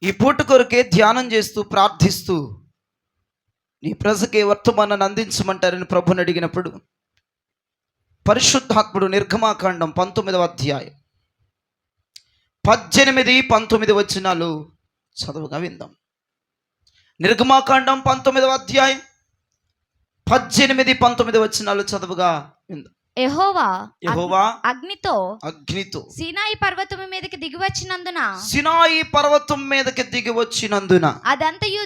ఈ పూట కొరకే ధ్యానం చేస్తూ ప్రార్థిస్తూ నీ ప్రజకే వర్తమానాన్ని అందించమంటారని ప్రభుని అడిగినప్పుడు పరిశుద్ధాత్ముడు నిర్గమాకాండం 19వ అధ్యాయం 18-19 వచనాలు చదువుగా విందాం. నిర్గమాకాండం 19వ అధ్యాయం 18-19 వచనాలు చదువుగా విందాం. యెహోవా అగ్నితో సీనాయి పర్వతం మీదకి దిగి వచ్చినందున అదంతయు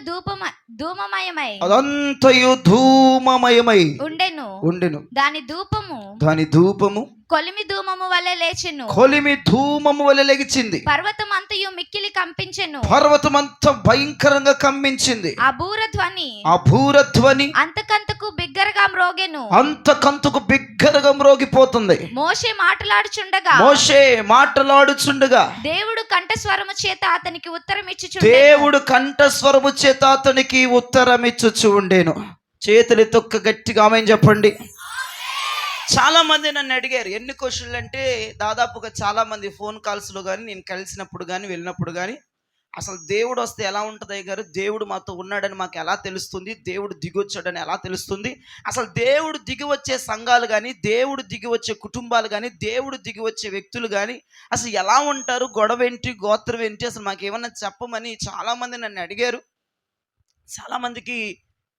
ధూమమయమై ఉండెను. దాని ధూపము కొలిమి ధూమము వలె లేచెను. లెగిచింది. పర్వతం అంతయు మిక్కిలి కంపించెను. పర్వతం అంత భయంకరంగా కంపించింది. ఆ బూర ధ్వని అంతకంతకు బిగ్గరగా మ్రోగిపోతుంది. మోషే మాటలాడుచుండగా దేవుడు కంఠస్వరము చేత అతనికి ఉత్తరం ఇచ్చుచు ఉండేను. చేతులు తొక్క గట్టిగా ఆమేన్ చెప్పండి. చాలా మంది నన్ను అడిగారు ఎన్ని క్వశ్చన్లు అంటే, దాదాపుగా చాలా మంది ఫోన్ కాల్స్లో కానీ నేను కలిసినప్పుడు కానీ వెళ్ళినప్పుడు కానీ, అసలు దేవుడు వస్తే ఎలా ఉంటుంది అయ్యగారు, దేవుడు మాతో ఉన్నాడని మాకు ఎలా తెలుస్తుంది, దేవుడు దిగొచ్చాడని ఎలా తెలుస్తుంది, అసలు దేవుడు దిగి వచ్చే సంఘాలు కానీ, దేవుడు దిగి వచ్చే కుటుంబాలు కానీ, దేవుడు దిగి వచ్చే వ్యక్తులు కానీ అసలు ఎలా ఉంటారు, గొడవ ఏంటి, గోత్రం ఏంటి, అసలు మాకు ఏమన్నా చెప్పమని చాలామంది నన్ను అడిగారు. చాలామందికి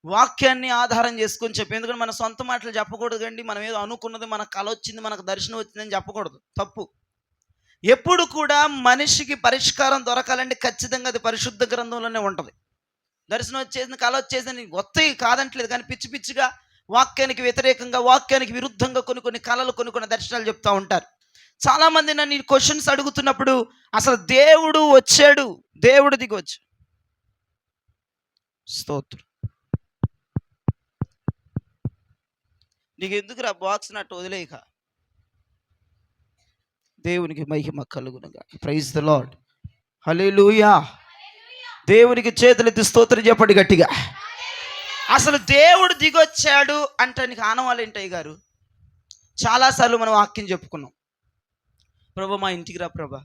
వాక్యాన్ని ఆధారం చేసుకొని చెప్పి, ఎందుకంటే మన సొంత మాటలు చెప్పకూడదు కండి. మనం ఏదో అనుకున్నది, మనకు కళ వచ్చింది, మనకు దర్శనం వచ్చిందని చెప్పకూడదు, తప్పు. ఎప్పుడు కూడా మనిషికి పరిష్కారం దొరకాలంటే ఖచ్చితంగా అది పరిశుద్ధ గ్రంథంలోనే ఉంటుంది. దర్శనం వచ్చేసింది, కళ వచ్చేసింది వస్తాయి కాదంటలేదు, కానీ పిచ్చి పిచ్చిగా వాక్యానికి వ్యతిరేకంగా, వాక్యానికి విరుద్ధంగా కొన్ని కళలు, కొన్ని దర్శనాలు చెప్తూ ఉంటారు. చాలామంది నన్ను ఈ క్వశ్చన్స్ అడుగుతున్నప్పుడు, అసలు దేవుడు వచ్చాడు, దేవుడు దిగొచ్చు. స్తోత్రం. నీకు ఎందుకురా బాక్స్ నట్టు వదిలేక, దేవునికి మహిమ కలుగునుగా. Praise the Lord. హల్లెలూయా. దేవునికి చేతులెత్తి స్తోత్రం చెప్పండి గట్టిగా. అసలు దేవుడు దిగొచ్చాడు అంటే నీకు ఆనవాళ్ళు ఏంటయ్య గారు? చాలాసార్లు మనం వాక్యం చెప్పుకున్నాం. ప్రభా మా ఇంటికి రా, ప్రభా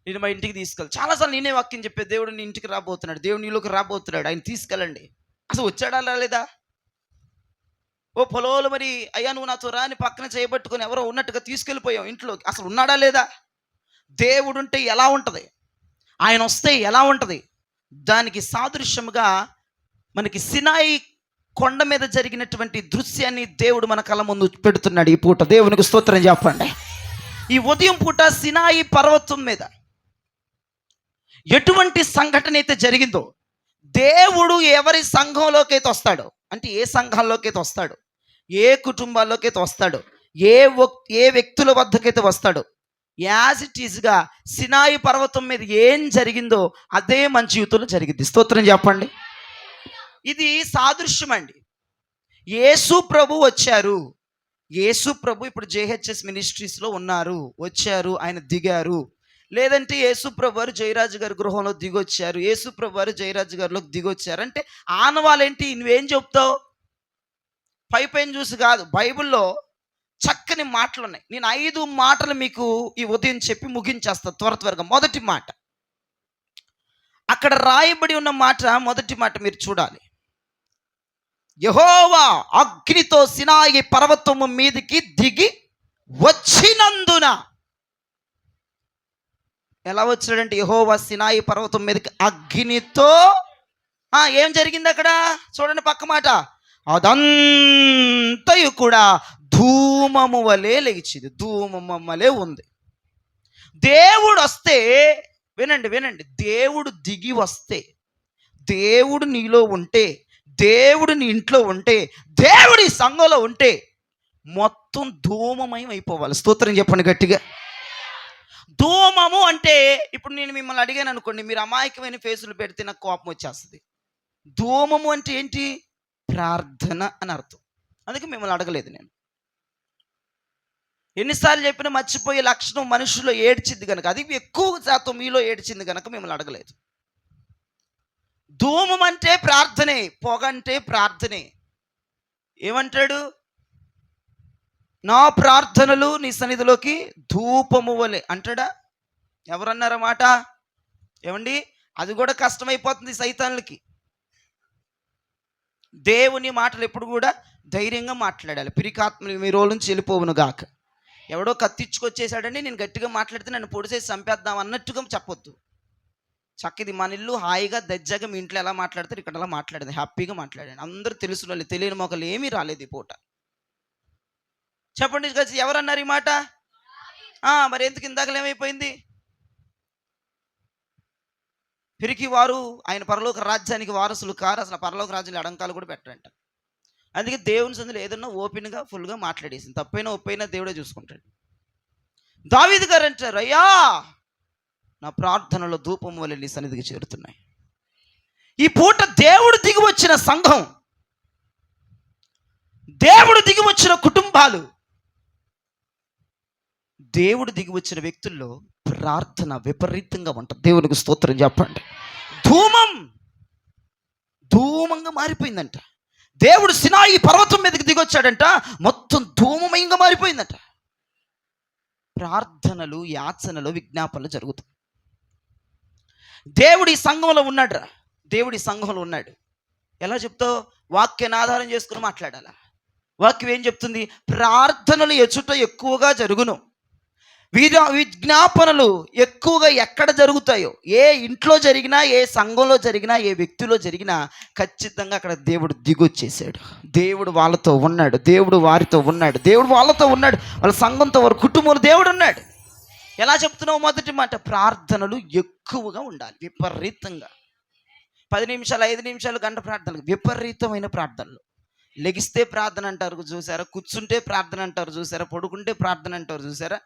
నేను మా ఇంటికి తీసుకెళ్ళి. చాలాసార్లు నేనే వాక్యం చెప్పే, దేవుడు నీ ఇంటికి రాబోతున్నాడు, దేవుడు నీలోకి రాబోతున్నాడు, ఆయన తీసుకెళ్ళండి. అసలు వచ్చాడా రాలేదా? ఓ పొలోలు మరి అయ్యా నువ్వు నాతో రాని పక్కన చేయబట్టుకొని ఎవరో ఉన్నట్టుగా తీసుకెళ్ళిపోయావు ఇంట్లోకి. అసలు ఉన్నాడా లేదా? దేవుడు ఉంటే ఎలా ఉంటుంది, ఆయన వస్తే ఎలా ఉంటుంది? దానికి సాదృశ్యముగా మనకి సినాయి కొండ మీద జరిగినటువంటి దృశ్యాన్ని దేవుడు మన కళ్ళ ముందు పెడుతున్నాడు ఈ పూట. దేవునికి స్తోత్రం చెప్పండి. ఈ ఉదయం పూట సినాయి పర్వతం మీద ఎటువంటి సంఘటన అయితే జరిగిందో, దేవుడు ఎవరి సంఘంలోకి అయితే వస్తాడో, అంటే ఏ సంఘాల్లోకి అయితే వస్తాడో, ఏ కుటుంబాల్లోకి అయితే వస్తాడో, ఏ వ్యక్తుల వద్దకైతే వస్తాడో, యాజ్ ఇట్ ఈజ్గా సినాయి పర్వతం మీద ఏం జరిగిందో అదే మన జీవితంలో జరిగింది. స్తోత్రం చెప్పండి. ఇది సాదృశ్యం అండి. యేసు ప్రభు వచ్చారు. యేసు ప్రభు ఇప్పుడు జేహెచ్ఎస్ మినిస్ట్రీస్లో ఉన్నారు, వచ్చారు, ఆయన దిగారు. లేదంటే యేసు ప్రభు వారు జయరాజు గారి గృహంలో దిగొచ్చారు, యేసు ప్రభు వారు జయరాజు గారిలోకి దిగొచ్చారు అంటే ఆనవాళ్ళేంటి? నువ్వేం చెప్తావు? పైపైన చూసి కాదు, బైబిల్లో చక్కని మాటలు ఉన్నాయి. నేను 5 మాటలు మీకు ఈ ఉదయం చెప్పి ముగించేస్తాను త్వరగా. మొదటి మాట, అక్కడ రాయబడి ఉన్న మాట, మొదటి మాట మీరు చూడాలి. యెహోవా అగ్నితో సినాయి పర్వతము మీదకి దిగి వచ్చినందున. ఎలా వచ్చాడంటే, యెహోవా సినాయి పర్వతం మీదకి అగ్నితో. ఏం జరిగింది అక్కడ చూడండి, పక్క మాట, అదంతయు కూడా ధూమము వలె లేచింది, ధూమము వలె ఉంది. దేవుడు వస్తే, వినండి, దేవుడు దిగి వస్తే, దేవుడు నీలో ఉంటే, దేవుడు నీ ఇంట్లో ఉంటే, దేవుడి సంఘంలో ఉంటే మొత్తం ధూమమయం అయిపోవాలి. స్తోత్రం చెప్పండి గట్టిగా. ధూమము అంటే, ఇప్పుడు నేను మిమ్మల్ని అడిగాను అనుకోండి, మీరు అమాయకమైన ఫేసులు పెడితే నాకు కోపం వచ్చేస్తుంది. ధూమము అంటే ఏంటి? ప్రార్థన అని అర్థం. అందుకే మిమ్మల్ని అడగలేదు నేను. ఎన్నిసార్లు చెప్పినా మర్చిపోయే లక్షణం మనుషుల్లో ఏడ్చింది కనుక, అది ఎక్కువ శాతం మీలో ఏడ్చింది కనుక మిమ్మల్ని అడగలేదు. ధూమం అంటే ప్రార్థనే, పొగ అంటే ప్రార్థనే. ఏమంటాడు? నా ప్రార్థనలు నీ సన్నిధిలోకి ధూపము వలె అంటాడా? ఎవరన్నారన్నమాట? ఏమండి, అది కూడా కష్టమైపోతుంది సైతాన్లకి. దేవుని మాటలు ఎప్పుడు కూడా ధైర్యంగా మాట్లాడాలి. పిరికాత్మలు మీ రోజు నుంచి వెళ్ళిపోవును గాక. ఎవడో కత్తిచ్చుకొచ్చేసాడని నేను గట్టిగా మాట్లాడితే నన్ను పొడిసేసి చంపేద్దాం అన్నట్టుగా చెప్పొద్దు. చక్కది మన ఇల్లు హాయిగా దజ్జాగా మీ ఇంట్లో ఎలా మాట్లాడతారు ఇక్కడ అలా మాట్లాడేది, హ్యాపీగా మాట్లాడండి. అందరూ తెలుసు వాళ్ళు, తెలియని మొక్కలు ఏమీ రాలేదు ఈ పూట. చెప్పండి ఎవరన్నారు ఈ మాట? మరి ఎందుకు ఇందాకలు ఏమైపోయింది? పిరికి వారు ఆయన పరలోక రాజ్యానికి వారసులు కారు, అసలు పరలోక రాజ్యాలు అడంకాలు కూడా పెట్టరంట. అందుకే దేవుని సందులో ఏదన్నా ఓపెన్గా ఫుల్గా మాట్లాడేసింది. తప్పైనా ఒప్పైనా దేవుడే చూసుకుంటాడు. దావీదు గారు అంటారు, అయ్యా నా ప్రార్థనలో ధూపం వల్ల నీ సన్నిధికి చేరుతున్నాయి. ఈ పూట దేవుడు దిగి వచ్చిన సంఘం, దేవుడు దిగి వచ్చిన కుటుంబాలు, దేవుడు దిగి వచ్చిన వ్యక్తుల్లో ప్రార్థన విపరీతంగా ఉంటుంది. దేవునికి స్తోత్రం చెప్పండి. ధూమంగా మారిపోయిందంట. దేవుడు సినాయి పర్వతం మీదకి దిగొచ్చాడంట, మొత్తం ధూమమయంగా మారిపోయిందంట. ప్రార్థనలు, యాచనలు, విజ్ఞాపనలు జరుగుతాయి. దేవుడి సంఘంలో ఉన్నాడురా, దేవుడి సంఘంలో ఉన్నాడు. ఎలా చెప్తావు? వాక్యాన్ని ఆధారం చేసుకుని మాట్లాడాలా. వాక్యం ఏం చెప్తుంది? ప్రార్థనలు ఎచుట ఎక్కువగా జరుగును, విజ్ఞాపనలు ఎక్కువగా ఎక్కడ జరుగుతాయో, ఏ ఇంట్లో జరిగినా, ఏ సంఘంలో జరిగినా, ఏ వ్యక్తిలో జరిగినా ఖచ్చితంగా అక్కడ దేవుడు దిగొచ్చేసాడు. దేవుడు వాళ్ళతో ఉన్నాడు, దేవుడు వారితో ఉన్నాడు, దేవుడు వాళ్ళతో ఉన్నాడు, వాళ్ళ సంఘంతో, వారి కుటుంబంలో దేవుడు ఉన్నాడు. ఎలా చెప్తున్నావు? మొదటి మాట, ప్రార్థనలు ఎక్కువగా ఉండాలి, విపరీతంగా. 10 నిమిషాలు, 5 నిమిషాలు, గంట ప్రార్థనలు, విపరీతమైన ప్రార్థనలు. లెగిస్తే ప్రార్థన అంటారు చూసారా, కూర్చుంటే ప్రార్థన అంటారు చూసారా, పడుకుంటే ప్రార్థన అంటారు చూసారా.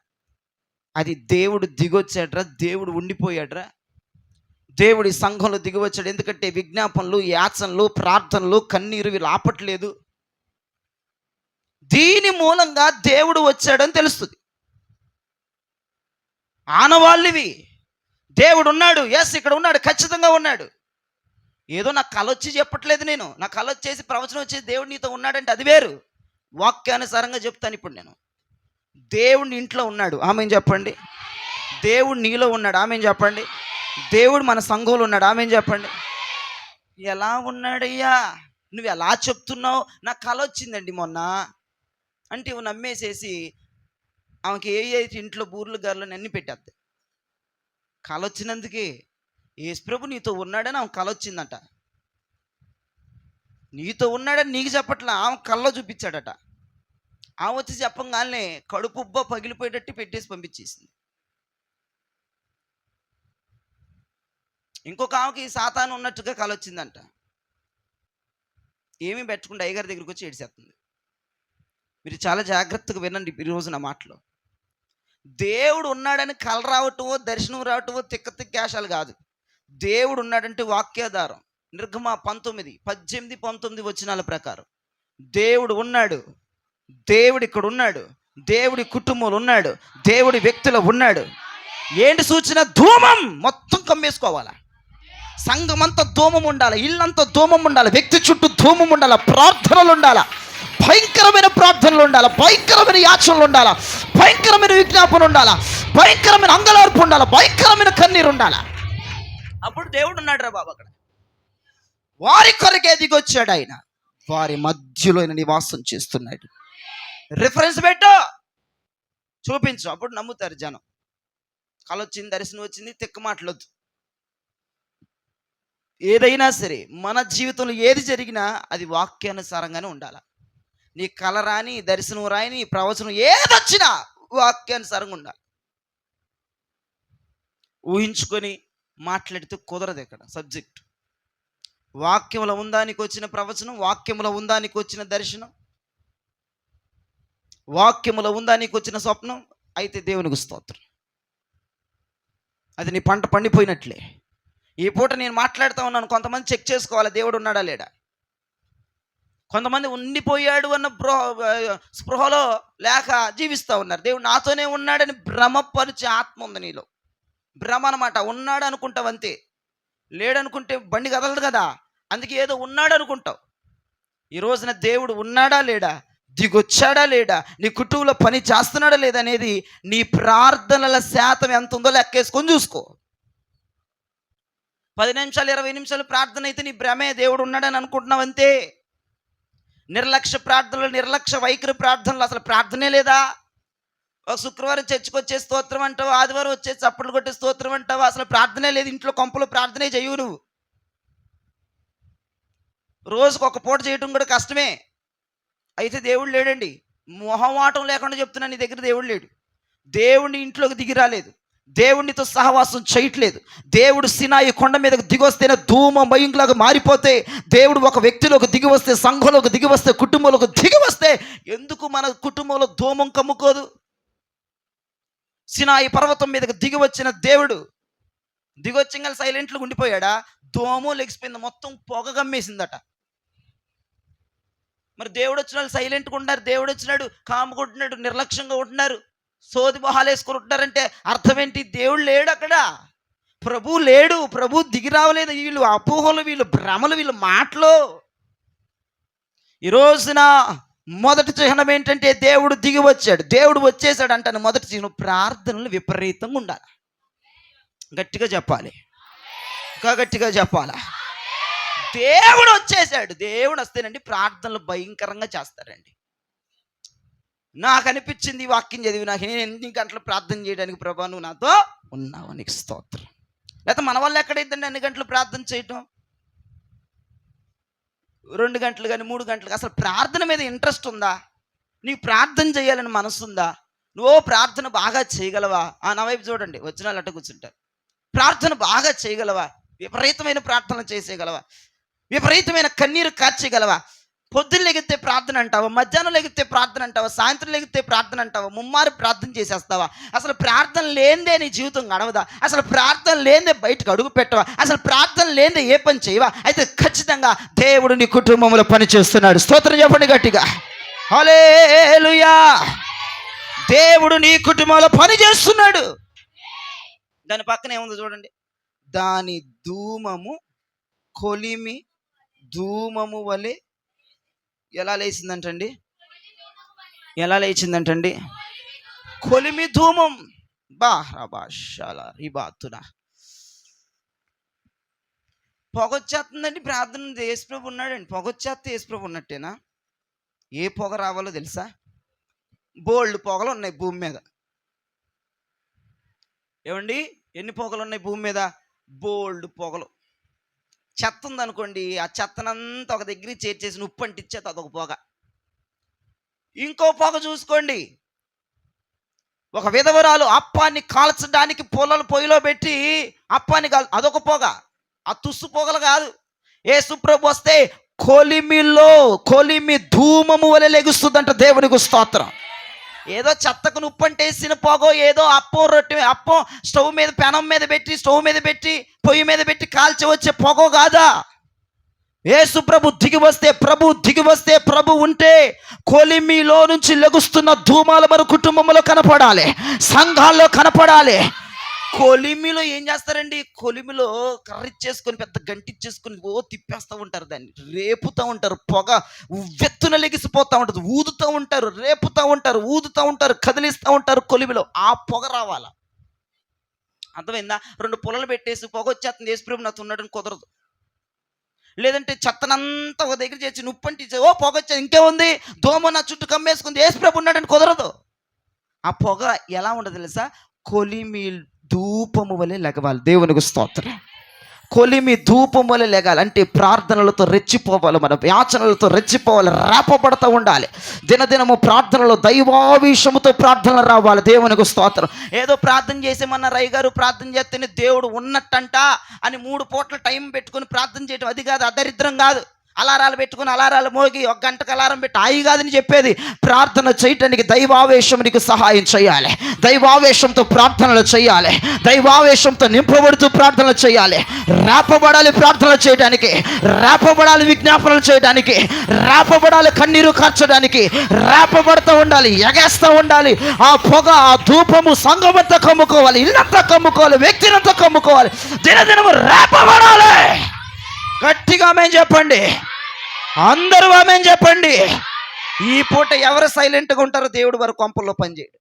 అది దేవుడు దిగొచ్చాడ్రా, దేవుడు ఉండిపోయాడ్రా, దేవుడి సంఘంలో దిగివచ్చాడు. ఎందుకంటే విజ్ఞాపనలు, యాచనలు, ప్రార్థనలు, కన్నీరు వీళ్ళు ఆపట్లేదు. దీని మూలంగా దేవుడు వచ్చాడని తెలుస్తుంది. ఆనవాళ్ళివి. దేవుడు ఉన్నాడు, ఎస్ ఇక్కడ ఉన్నాడు, ఖచ్చితంగా ఉన్నాడు. ఏదో నాకు కళ వచ్చి చెప్పట్లేదు, నేను నా కళ వచ్చేసి ప్రవచనం వచ్చేసి దేవుడు నీతో ఉన్నాడంటే అది వేరు. వాక్యానుసారంగా చెప్తాను. ఇప్పుడు నేను దేవుడిని ఇంట్లో ఉన్నాడు, ఆమెను చెప్పండి. దేవుడు నీలో ఉన్నాడు, ఆమెను చెప్పండి. దేవుడు మన సంఘంలో ఉన్నాడు, ఆమెను చెప్పండి. ఎలా ఉన్నాడయ్యా? నువ్వు ఎలా చెప్తున్నావు? నాకు కళ వచ్చిందండి మొన్న అంటే ఇవి నమ్మేసేసి ఆమెకి ఏ ఇంట్లో బూర్లు గర్లని అన్నీ పెట్టేద్ది. కళ వచ్చినందుకే యేసుప్రభు నీతో ఉన్నాడని ఆమె కళ వచ్చిందట. నీతో ఉన్నాడని నీకు చెప్పట్లా, ఆమె కళ్ళలో చూపించాడట. ఆమె వచ్చి చెప్పంగానే కడుపుబ్బ పగిలిపోయేటట్టు పెట్టేసి పంపించేసింది. ఇంకొక ఆమెకి సాతాను ఉన్నట్టుగా కళ వచ్చిందంట. ఏమీ పెట్టకుండా అయ్యగారి దగ్గరికి వచ్చి ఏడ్చేస్తుంది. మీరు చాలా జాగ్రత్తగా వినండి ఈ రోజు నా మాటలు. దేవుడు ఉన్నాడని కళ రావటమో, దర్శనం రావటమో తిక్క తిక్కేషాలు కాదు. దేవుడు ఉన్నాడంటే వాక్యాధారం. నిర్గమ 18 వచనాల ప్రకారం దేవుడు ఉన్నాడు, దేవుడు ఇక్కడ ఉన్నాడు, దేవుడి కుటుంబంలో ఉన్నాడు, దేవుడి వ్యక్తిలో ఉన్నాడు. ఏంటి సూచన? ధూమం మొత్తం కమ్మేసుకోవాలా. సంఘం అంతా ధూమం ఉండాలి, ఇల్లంతా ధూమం ఉండాలి, వ్యక్తి చుట్టూ ధూమం ఉండాలి, ప్రార్థనలు ఉండాలి, భయంకరమైన ప్రార్థనలు ఉండాలి, భయంకరమైన యాచనలు ఉండాలి, భయంకరమైన విజ్ఞాపన ఉండాలి, భయంకరమైన అంగలార్పు ఉండాలి, భయంకరమైన కన్నీరు ఉండాలి. అప్పుడు దేవుడు ఉన్నాడు రా బాబు. అక్కడ వారి కొరకే దిగొచ్చాడు ఆయన, వారి మధ్యలో ఆయన నివాసం చేస్తున్నాడు. రిఫరెన్స్ పెట్టు, చూపించు, అప్పుడు నమ్ముతారు జనం. కళ వచ్చింది, దర్శనం వచ్చింది, తిక్క మాటలొద్దు. ఏదైనా సరే మన జీవితంలో ఏది జరిగినా అది వాక్యానుసారంగానే ఉండాలి. నీ కళ రాని, దర్శనం రాని, ప్రవచనం ఏదొచ్చినా వాక్యానుసారంగా ఉండాలి. ఊహించుకొని మాట్లాడితే కుదరదు. ఇక్కడ సబ్జెక్ట్ వాక్యంలో ఉందానికి వచ్చిన ప్రవచనం, వాక్యంలో ఉందానికి వచ్చిన దర్శనం, వాక్యములో ఉందానికి వచ్చిన స్వప్నం అయితే దేవునికి స్తోత్రం. అది నీ పంట పండిపోయినట్లే. ఈ పూట నేను మాట్లాడుతూ ఉన్నాను, కొంతమంది చెక్ చేసుకోవాలి దేవుడు ఉన్నాడా లేడా. కొంతమంది ఉండిపోయాడు అన్న స్పృహలో లేక జీవిస్తూ ఉన్నారు. దేవుడు నాతోనే ఉన్నాడని భ్రమపరిచే ఆత్మ ఉంది నీలో. భ్రమ అనమాట. ఉన్నాడు అనుకుంటావు అంతే, లేడనుకుంటే బండి కదలదు కదా. అందుకే ఏదో ఉన్నాడు అనుకుంటావు. ఈ రోజున దేవుడు ఉన్నాడా లేడా, దిగొచ్చాడా లేడా, నీ కుటుంబంలో పని చేస్తున్నాడా లేదా అనేది నీ ప్రార్థనల శాతం ఎంత ఉందో లెక్కేసుకొని చూసుకో. 10 నిమిషాలు 20 నిమిషాలు ప్రార్థన అయితే నీ భ్రమే, దేవుడు ఉన్నాడని అనుకుంటున్నావు అంతే. నిర్లక్ష్య ప్రార్థనలు, నిర్లక్ష్య వైఖరి ప్రార్థనలు, అసలు ప్రార్థనే లేదా. ఒక శుక్రవారం చర్చికి వచ్చే స్తోత్రం అంటావు, ఆదివారం వచ్చే చప్పట్లు కొట్టే స్తోత్రం అంటావు, అసలు ప్రార్థనే లేదు. ఇంట్లో కొంపలో ప్రార్థనే చేయవు నువ్వు. రోజుకు ఒక పూట చేయటం కూడా కష్టమే. అయితే దేవుడు లేడండి. మొహమాటం లేకుండా చెప్తున్నా, నీ దగ్గర దేవుడు లేడు. దేవుడిని ఇంట్లోకి దిగి రాలేదు, దేవుడితో సహవాసం చేయట్లేదు. దేవుడు సినాయి కొండ మీదకి దిగొస్తేనే ధూమమయంలాగా మారిపోతే, దేవుడు ఒక వ్యక్తిలోకి దిగి వస్తే, సంఘంలోకి దిగి వస్తే, కుటుంబంలోకి దిగి వస్తే, ఎందుకు మన కుటుంబంలో ధూమం కమ్ముకోదు? సినాయి పర్వతం మీదకి దిగి వచ్చిన దేవుడు దిగొచ్చి సైలెంట్గా ఉండిపోయాడా? ధూమం లెగిసిపోయింది, మొత్తం పొగ గమ్మేసిందట. మరి దేవుడు వచ్చిన వాళ్ళు సైలెంట్గా ఉంటున్నారు, దేవుడు వచ్చినాడు కాముకుంటున్నాడు, నిర్లక్ష్యంగా ఉంటున్నారు, సోది మొహాలు వేసుకుని ఉంటున్నారంటే అర్థం ఏంటి? దేవుడు లేడు అక్కడ, ప్రభు లేడు, ప్రభు దిగి రావలేదు. వీళ్ళు అపోహలు, వీళ్ళు భ్రమలు, వీళ్ళు మాటలు. ఈ రోజున మొదటి చిహ్నం ఏంటంటే దేవుడు దిగి వచ్చాడు. దేవుడు వచ్చేసాడు అంటాను. మొదటి చిహ్నం ప్రార్థనలు విపరీతంగా ఉండాలి. గట్టిగా చెప్పాలి, ఇంకా గట్టిగా చెప్పాలా. దేవుడు వచ్చేసాడు. దేవుడు వస్తేనండి ప్రార్థనలు భయంకరంగా చేస్తారండి. నాకు అనిపించింది ఈ వాక్యం చదివి, నాకు నేను ఎన్ని గంటలు ప్రార్థన చేయడానికి ప్రభా నువ్వు నాతో ఉన్నావు, నీకు స్తోత్రం. లేకపోతే మన వల్ల ఎక్కడైందండి అన్ని గంటలు ప్రార్థన చేయటం? 2 గంటలు కానీ 3 గంటలు. అసలు ప్రార్థన మీద ఇంట్రెస్ట్ ఉందా? నీకు ప్రార్థన చేయాలని మనసు ఉందా? నువ్వు ప్రార్థన బాగా చేయగలవా? నా వైపు చూడండి, వచ్చిన వాళ్ళు అట్ట కూర్చుంటారు. ప్రార్థన బాగా చేయగలవా? విపరీతమైన ప్రార్థన చేసేయగలవా? విపరీతమైన కన్నీరు కార్చేయగలవా? పొద్దున్న లెగితే ప్రార్థన అంటావా, మధ్యాహ్నం లెగితే ప్రార్థన అంటావా, సాయంత్రం లెగితే ప్రార్థన అంటావా, ముమ్మారు ప్రార్థన చేసేస్తావా? అసలు ప్రార్థన లేనిదే నీ జీవితం గడవదా? అసలు ప్రార్థన లేనిదే బయటకు అడుగు పెట్టవా? అసలు ప్రార్థన లేనిదే ఏ పని చేయవా? అయితే ఖచ్చితంగా దేవుడు నీ కుటుంబంలో పని చేస్తున్నాడు. స్తోత్రం చెప్పండి గట్టిగా, హల్లెలూయా. దేవుడు నీ కుటుంబంలో పని చేస్తున్నాడు. దాని పక్కన ఏముందో చూడండి. దాని ధూమము కొలిమి ధూమము వలె ఎలా లేచిందంటండి? ఎలా లేచిందంటండి? కొలిమి ధూమం. బాషాలా పొగొచ్చేస్తుందండి. ప్రార్థన యేసుప్రభు ఉన్నాడండి. పొగొచ్చేస్తే యేసుప్రభు ఉన్నట్టేనా? ఏ పొగ రావాలో తెలుసా? బోల్డ్ పొగలు ఉన్నాయి భూమి మీద. ఏమండి, ఎన్ని పొగలు ఉన్నాయి భూమి మీద? బోల్డ్ పొగలు. చెత్త ఉందనుకోండి, ఆ చెత్తనంతా ఒక దగ్గర చేర్చేసి ఉప్పు అంటించేది, అదొక పొగ. ఇంకో పొగ చూసుకోండి. ఒక విధవరాలు అప్పాన్ని కాల్చడానికి పొలాలు పొయ్యిలో పెట్టి అప్పాన్ని అదొక పొగ. ఆ తుస్సు పొగలు కాదు. యేసుప్రభు వస్తే కొలిమి ధూమము వలె లెగుస్తుందంట. దేవునికి స్తోత్రం. ఏదో చెత్తకు ఉప్పంటేసిన పొగో, ఏదో అప్పం స్టవ్ మీద పెనం మీద పెట్టి పొయ్యి మీద పెట్టి కాల్చి వచ్చే పొగో కాదా? యేసు ప్రభు దిగి వస్తే ప్రభు ఉంటే కొలిమిలో నుంచి లెగుస్తున్న ధూమాలు మన కుటుంబంలో కనపడాలి, సంఘాల్లో కనపడాలి. కొలిమిలో ఏం చేస్తారండి? కొలిమిలో కర్రిచ్చేసుకొని పెద్ద గంటిచ్చేసుకొని తిప్పేస్తూ ఉంటారు, దాన్ని రేపుతూ ఉంటారు. పొగ ఉవ్వెత్తున లెగిసిపోతూ ఉంటుంది. ఊదుతూ ఉంటారు, ఊదుతూ ఉంటారు, కదిలిస్తూ ఉంటారు కొలిమిలో. ఆ పొగ రావాలా? అర్థమైందా? 2 పుల్లలు పెట్టేసి పొగ వచ్చేస్తుంది, యేసుప్రభు నాతో ఉన్నాడని కుదరదు. లేదంటే చెత్తనంతా ఒక దగ్గర చేసి ఉప్పంటి పొగ వచ్చేది, ఇంకేముంది దోమ నా చుట్టూ కమ్మేసుకుంది, యేసుప్రభు ఉన్నాడని కుదరదు. ఆ పొగ ఎలా ఉండదు తెలుసా? కొలిమి ధూపము వలె లెగవాలి. దేవునికి స్తోత్రం. కొలిమి ధూపము వలె లెగాలి అంటే ప్రార్థనలతో రెచ్చిపోవాలి, మన యాచనలతో రెచ్చిపోవాలి, రేపబడుతూ ఉండాలి. దినదినము ప్రార్థనలో దైవావేశముతో ప్రార్థనలు రావాలి. దేవునికి స్తోత్రం. ఏదో ప్రార్థన చేసేమన్నారు అయ్యగారు, ప్రార్థన చేస్తేనే దేవుడు ఉన్నట్టంట అని 3 పూట్ల టైం పెట్టుకుని ప్రార్థన చేయటం అది కాదు, అదరిద్రం కాదు. అలారాలు పెట్టుకుని అలారాలు మోగి 1 గంటకు అలారం పెట్టి ఆయి కాదని చెప్పేది. ప్రార్థన చేయటానికి దైవావేశం నీకు సహాయం చేయాలి. దైవావేశంతో ప్రార్థనలు చేయాలి, దైవావేశంతో నింపబడుతూ ప్రార్థనలు చేయాలి. రేపబడాలి ప్రార్థనలు చేయడానికి, రేపబడాలి విజ్ఞాపనలు చేయడానికి, రేపబడాలి కన్నీరు కార్చడానికి, రేపబడుతూ ఉండాలి, ఎగేస్తూ ఉండాలి. ఆ పొగ, ఆ ధూపము సంఘమంతా కమ్ముకోవాలి, ఇల్లంతా కమ్ముకోవాలి, వ్యక్తినంతా కమ్ముకోవాలి. దినదినము రేపబడాలి. గట్టిగా ఆమేన్ చెప్పండి, అందరూ ఆమేన్ చెప్పండి. ఈ పూట ఎవరు సైలెంట్గా ఉంటారో దేవుడు వారి కొంపల్లో పనిచేయడు.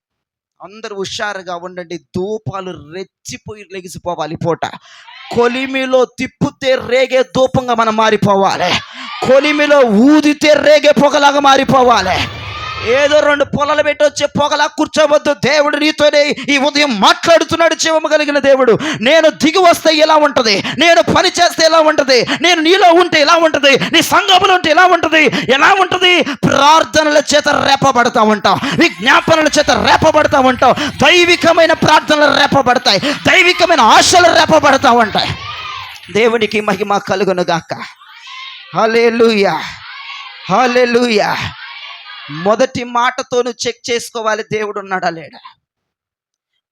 అందరూ హుషారుగా ఉండండి. ధూపాలు రెచ్చిపోయి లెగిసిపోవాలి. పూట కొలిమిలో తిప్పితే రేగే ధూపంగా మనం మారిపోవాలి. కొలిమిలో ఊదితే రేగే పొగలాగా మారిపోవాలి. ఏదో 2 పొలలు పెట్టి వచ్చే పొగలా కూర్చోవద్దు. దేవుడు నీతోనే ఈ ఉదయం మాట్లాడుతున్నాడు. జీవము కలిగిన దేవుడు. నేను దిగి వస్తే ఎలా ఉంటుంది, నేను పని చేస్తే ఎలా ఉంటుంది, నేను నీలో ఉంటే ఎలా ఉంటుంది, నీ సంఘములో ఉంటే ఎలా ఉంటుంది, ఎలా ఉంటుంది. ప్రార్థనల చేత రేపబడతా ఉంటాం, విజ్ఞాపనల చేత రేపబడతా ఉంటాం, దైవికమైన ప్రార్థనలు రేపబడతాయి, దైవికమైన ఆశలు రేపబడతా ఉంటాయి. దేవునికి మహిమ కలుగును గాక. హల్లెలూయా, హల్లెలూయా. మొదటి మాటతో నువ్వు చెక్ చేసుకోవాలి, దేవుడు ఉన్నాడా లేడా,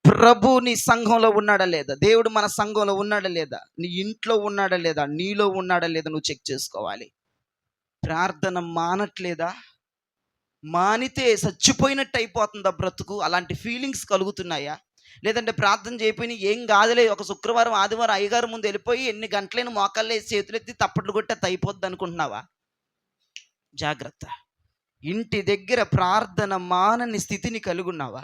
ప్రభు నీ సంఘంలో ఉన్నాడా లేదా, దేవుడు మన సంఘంలో ఉన్నాడా లేదా, నీ ఇంట్లో ఉన్నాడా లేదా, నీలో ఉన్నాడా లేదా నువ్వు చెక్ చేసుకోవాలి. ప్రార్థన మానట్లేదా, మానితే చచ్చిపోయినట్టు అయిపోతుందా బ్రతుకు, అలాంటి ఫీలింగ్స్ కలుగుతున్నాయా, లేదంటే ప్రార్థన చేయకపోయినా ఏం కాదులే, ఒక శుక్రవారం ఆదివారం అయ్యగారు ముందు వెళ్ళిపోయి ఎన్ని గంటలైన మోకాళ్ళు వేసి చేతులెత్తి తప్పట్లు కొట్టి అది అయిపోద్ది అనుకుంటున్నావా? జాగ్రత్త. ఇంటి దగ్గర ప్రార్థన మానని స్థితిని కలుగున్నావా,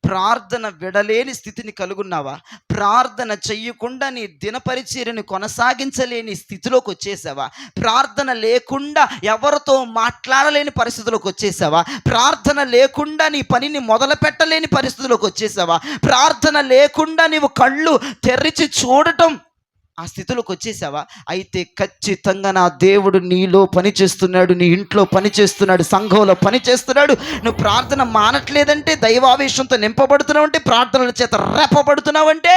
ప్రార్థన విడలేని స్థితిని కలుగున్నావా, ప్రార్థన చెయ్యకుండా నీ దినపరిచర్యను కొనసాగించలేని స్థితిలోకి వచ్చేసావా, ప్రార్థన లేకుండా ఎవరితో మాట్లాడలేని పరిస్థితిలోకి వచ్చేసావా, ప్రార్థన లేకుండా నీ పనిని మొదలు పెట్టలేని పరిస్థితిలోకి వచ్చేసావా, ప్రార్థన లేకుండా నీవు కళ్ళు తెరిచి చూడటం ఆ స్థితిలోకి వచ్చేసావా? అయితే ఖచ్చితంగా నా దేవుడు నీలో పని చేస్తున్నాడు, నీ ఇంట్లో పని చేస్తున్నాడు, సంఘంలో పని చేస్తున్నాడు. నువ్వు ప్రార్థన మానట్లేదంటే, దైవావేశంతో నింపబడుతున్నావు అంటే, ప్రార్థనల చేత రేపబడుతున్నావంటే,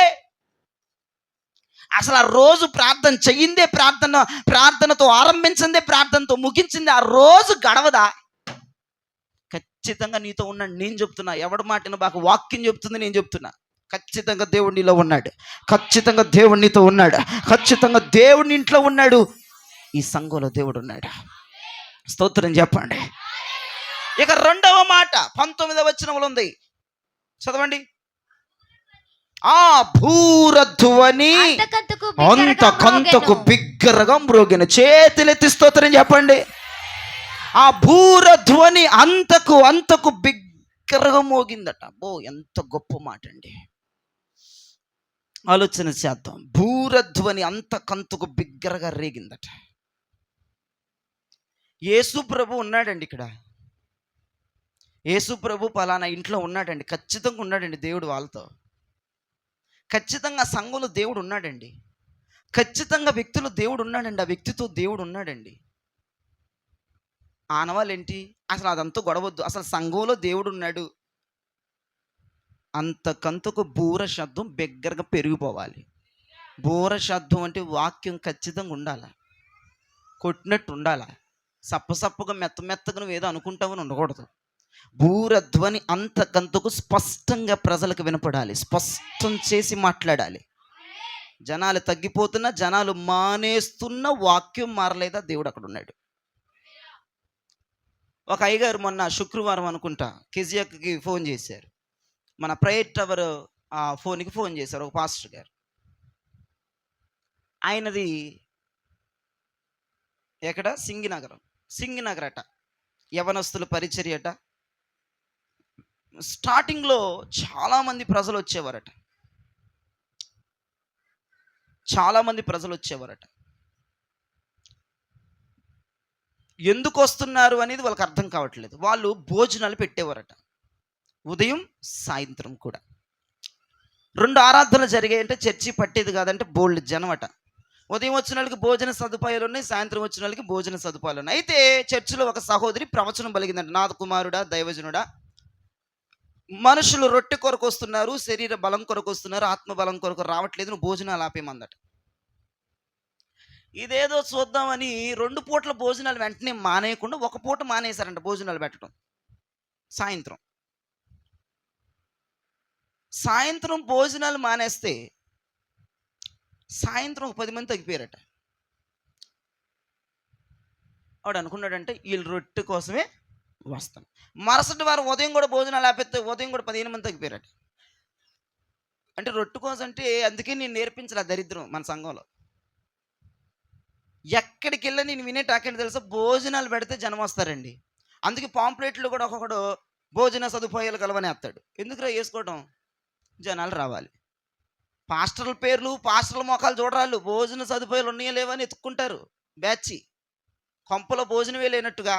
అసలు ఆ రోజు ప్రార్థన చెయ్యిందే, ప్రార్థనతో ఆరంభించిందే, ప్రార్థనతో ముగించిందే, ఆ రోజు గడవదా? ఖచ్చితంగా నీతో ఉన్నాడు. నేను చెప్తున్నా, ఎవడి మాటను బాగా వాక్యం చెప్తుంది, నేను చెప్తున్నా. ఖచ్చితంగా దేవుడు నీలో ఉన్నాడు, ఖచ్చితంగా దేవుడు నీతో ఉన్నాడు, ఖచ్చితంగా దేవుడి ఇంట్లో ఉన్నాడు, ఈ సంఘంలో దేవుడు ఉన్నాడు. స్తోత్రం చెప్పండి. ఇక రెండవ మాట 19వ వచనంలో ఉంది, చదవండి. ఆ భూరధ్వని అంతకంతకు బిగ్గరగా మ్రోగిన. చేతులెత్తి స్తోత్రం చెప్పండి. ఆ భూరధ్వని అంతకు బిగ్గరగా మోగిందట. ఎంత గొప్ప మాట అండి. ఆలోచన చేద్దాం. భూరధ్వని అంతకంతకు బిగ్గరగా రేగిందట. యేసు ప్రభు ఉన్నాడండి ఇక్కడ. యేసు ప్రభు పలానా ఇంట్లో ఉన్నాడండి, ఖచ్చితంగా ఉన్నాడండి. దేవుడు వాళ్ళతో ఖచ్చితంగా సంఘంలో దేవుడు ఉన్నాడండి, ఖచ్చితంగా వ్యక్తులు దేవుడు ఉన్నాడండి, ఆ వ్యక్తితో దేవుడు ఉన్నాడండి. ఆనవాళ్ళేంటి అసలు, అదంతా గొడవద్దు, అసలు సంఘంలో దేవుడు ఉన్నాడు. అంతకంతకు బూర శబ్దం బిగ్గరగా పెరిగిపోవాలి. బూర శబ్దం అంటే వాక్యం ఖచ్చితంగా ఉండాలి, కొట్టినట్టు ఉండాలి, సప్పసప్పుగా మెత్తగా నువ్వు ఏదో అనుకుంటావని ఉండకూడదు. భూరధ్వని అంతకంతకు స్పష్టంగా ప్రజలకు వినపడాలి, స్పష్టం చేసి మాట్లాడాలి. జనాలు తగ్గిపోతున్నా, జనాలు మానేస్తున్న, వాక్యం మారలేదా? దేవుడు అక్కడ ఉన్నాడు. ఒక అయ్యగారు మొన్న శుక్రవారం అనుకుంటా కెజియాకి ఫోన్ చేశారు, మన ప్రేయర్ టవర్ ఫోన్కి ఫోన్ చేశారు, ఒక పాస్టర్ గారు. ఆయనది ఎక్కడ? సింగినగర్ అట, యవనస్తుల పరిచర్యట. స్టార్టింగ్లో చాలామంది ప్రజలు వచ్చేవారట, ఎందుకు వస్తున్నారు అనేది వాళ్ళకి అర్థం కావట్లేదు. వాళ్ళు భోజనాలు పెట్టేవారట, ఉదయం సాయంత్రం కూడా 2 ఆరాధనలు జరిగాయంటే చర్చి పట్టేది కాదంటే బోల్డ్ జనమట. ఉదయం వచ్చిన వాళ్ళకి భోజన సదుపాయాలు ఉన్నాయి, సాయంత్రం వచ్చిన వాళ్ళకి భోజన సదుపాయాలు ఉన్నాయి. అయితే చర్చిలో ఒక సహోదరి ప్రవచనం పలికిందంట. నా కుమారుడా, దైవజనుడా, మనుషులు రొట్టె కొరకు వస్తున్నారు, శరీర బలం కొరకు వస్తున్నారు, ఆత్మ బలం కొరకు రావట్లేదు, నువ్వు భోజనాలు ఆపేమందట. ఇదేదో చూద్దామని 2 పూట్ల భోజనాలు వెంటనే మానేయకుండా 1 పూట మానేశారంట భోజనాలు పెట్టడం. సాయంత్రం భోజనాలు మానేస్తే సాయంత్రం ఒక 10 మంది తగ్గిపోయారట. వాడు అనుకున్నాడంటే వీళ్ళు రొట్టె కోసమే వస్తాం. మరుసటి వారు ఉదయం కూడా భోజనాలు ఆపేస్తే ఉదయం కూడా 15 మంది తగ్గిపోయారట. అంటే రొట్టె కోసం అంటే అందుకే నేను నేర్పించాలి దరిద్రం మన సంఘంలో. ఎక్కడికి వెళ్ళి నేను వినే టాకెంట్ తెలుసా, భోజనాలు పెడితే జనం వస్తారండి. అందుకే పాంప్లెట్లు కూడా ఒక్కొక్కడు భోజన సదుపాయాలు కలవని వేస్తాడు. ఎందుకురా వేసుకోవడం, జనాలు రావాలి. పాస్టర్ల పేర్లు పాస్టర్ల మొఖాలు చూడరాళ్ళు, భోజన సదుపాయాలు ఉన్నాయో లేవని ఎత్తుక్కుంటారు. బ్యాచి కొంపలో భోజనమే లేనట్టుగా,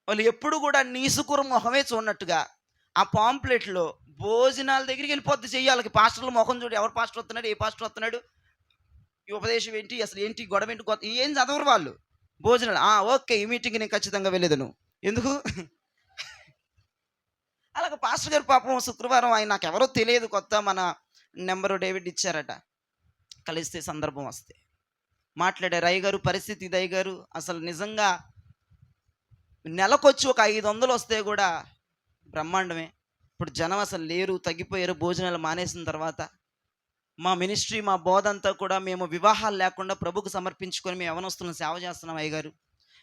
వాళ్ళు ఎప్పుడు కూడా నీసుకూర మొహమే చూడనట్టుగా ఆ పాంప్లెట్లో భోజనాల దగ్గరికి వెళ్ళిపోద్ది చెయ్యాలకి. పాస్టర్ల మొహం చూడు, ఎవరు పాస్టర్ వస్తున్నాడు, ఏ పాస్టర్ వస్తున్నాడు, ఈ ఉపదేశం ఏంటి, అసలు ఏంటి, గొడవ ఏంటి, కొత్త ఏం చదవరు వాళ్ళు. భోజనాలు ఓకే, ఈ మీటింగ్ నేను ఖచ్చితంగా వెళ్ళేదను. ఎందుకు? అలాగ పాస్టర్ గారు పాపం శుక్రవారం ఆయన నాకు ఎవరో తెలియదు, కొత్త మన నెంబరు డేవిడ్ ఇచ్చారట. కలిస్తే సందర్భం వస్తే మాట్లాడారు, అయ్య గారు పరిస్థితి ఇది, అయ్య గారు అసలు నిజంగా నెలకొచ్చి ఒక 500 వస్తే కూడా బ్రహ్మాండమే. ఇప్పుడు జనం అసలు లేరు, తగ్గిపోయారు భోజనాలు మానేసిన తర్వాత. మా మినిస్ట్రీ, మా బోధ అంతా కూడా మేము వివాహాలు లేకుండా ప్రభుకు సమర్పించుకొని మేము యవనస్తులను సేవ చేస్తున్నాం. అయ్యగారు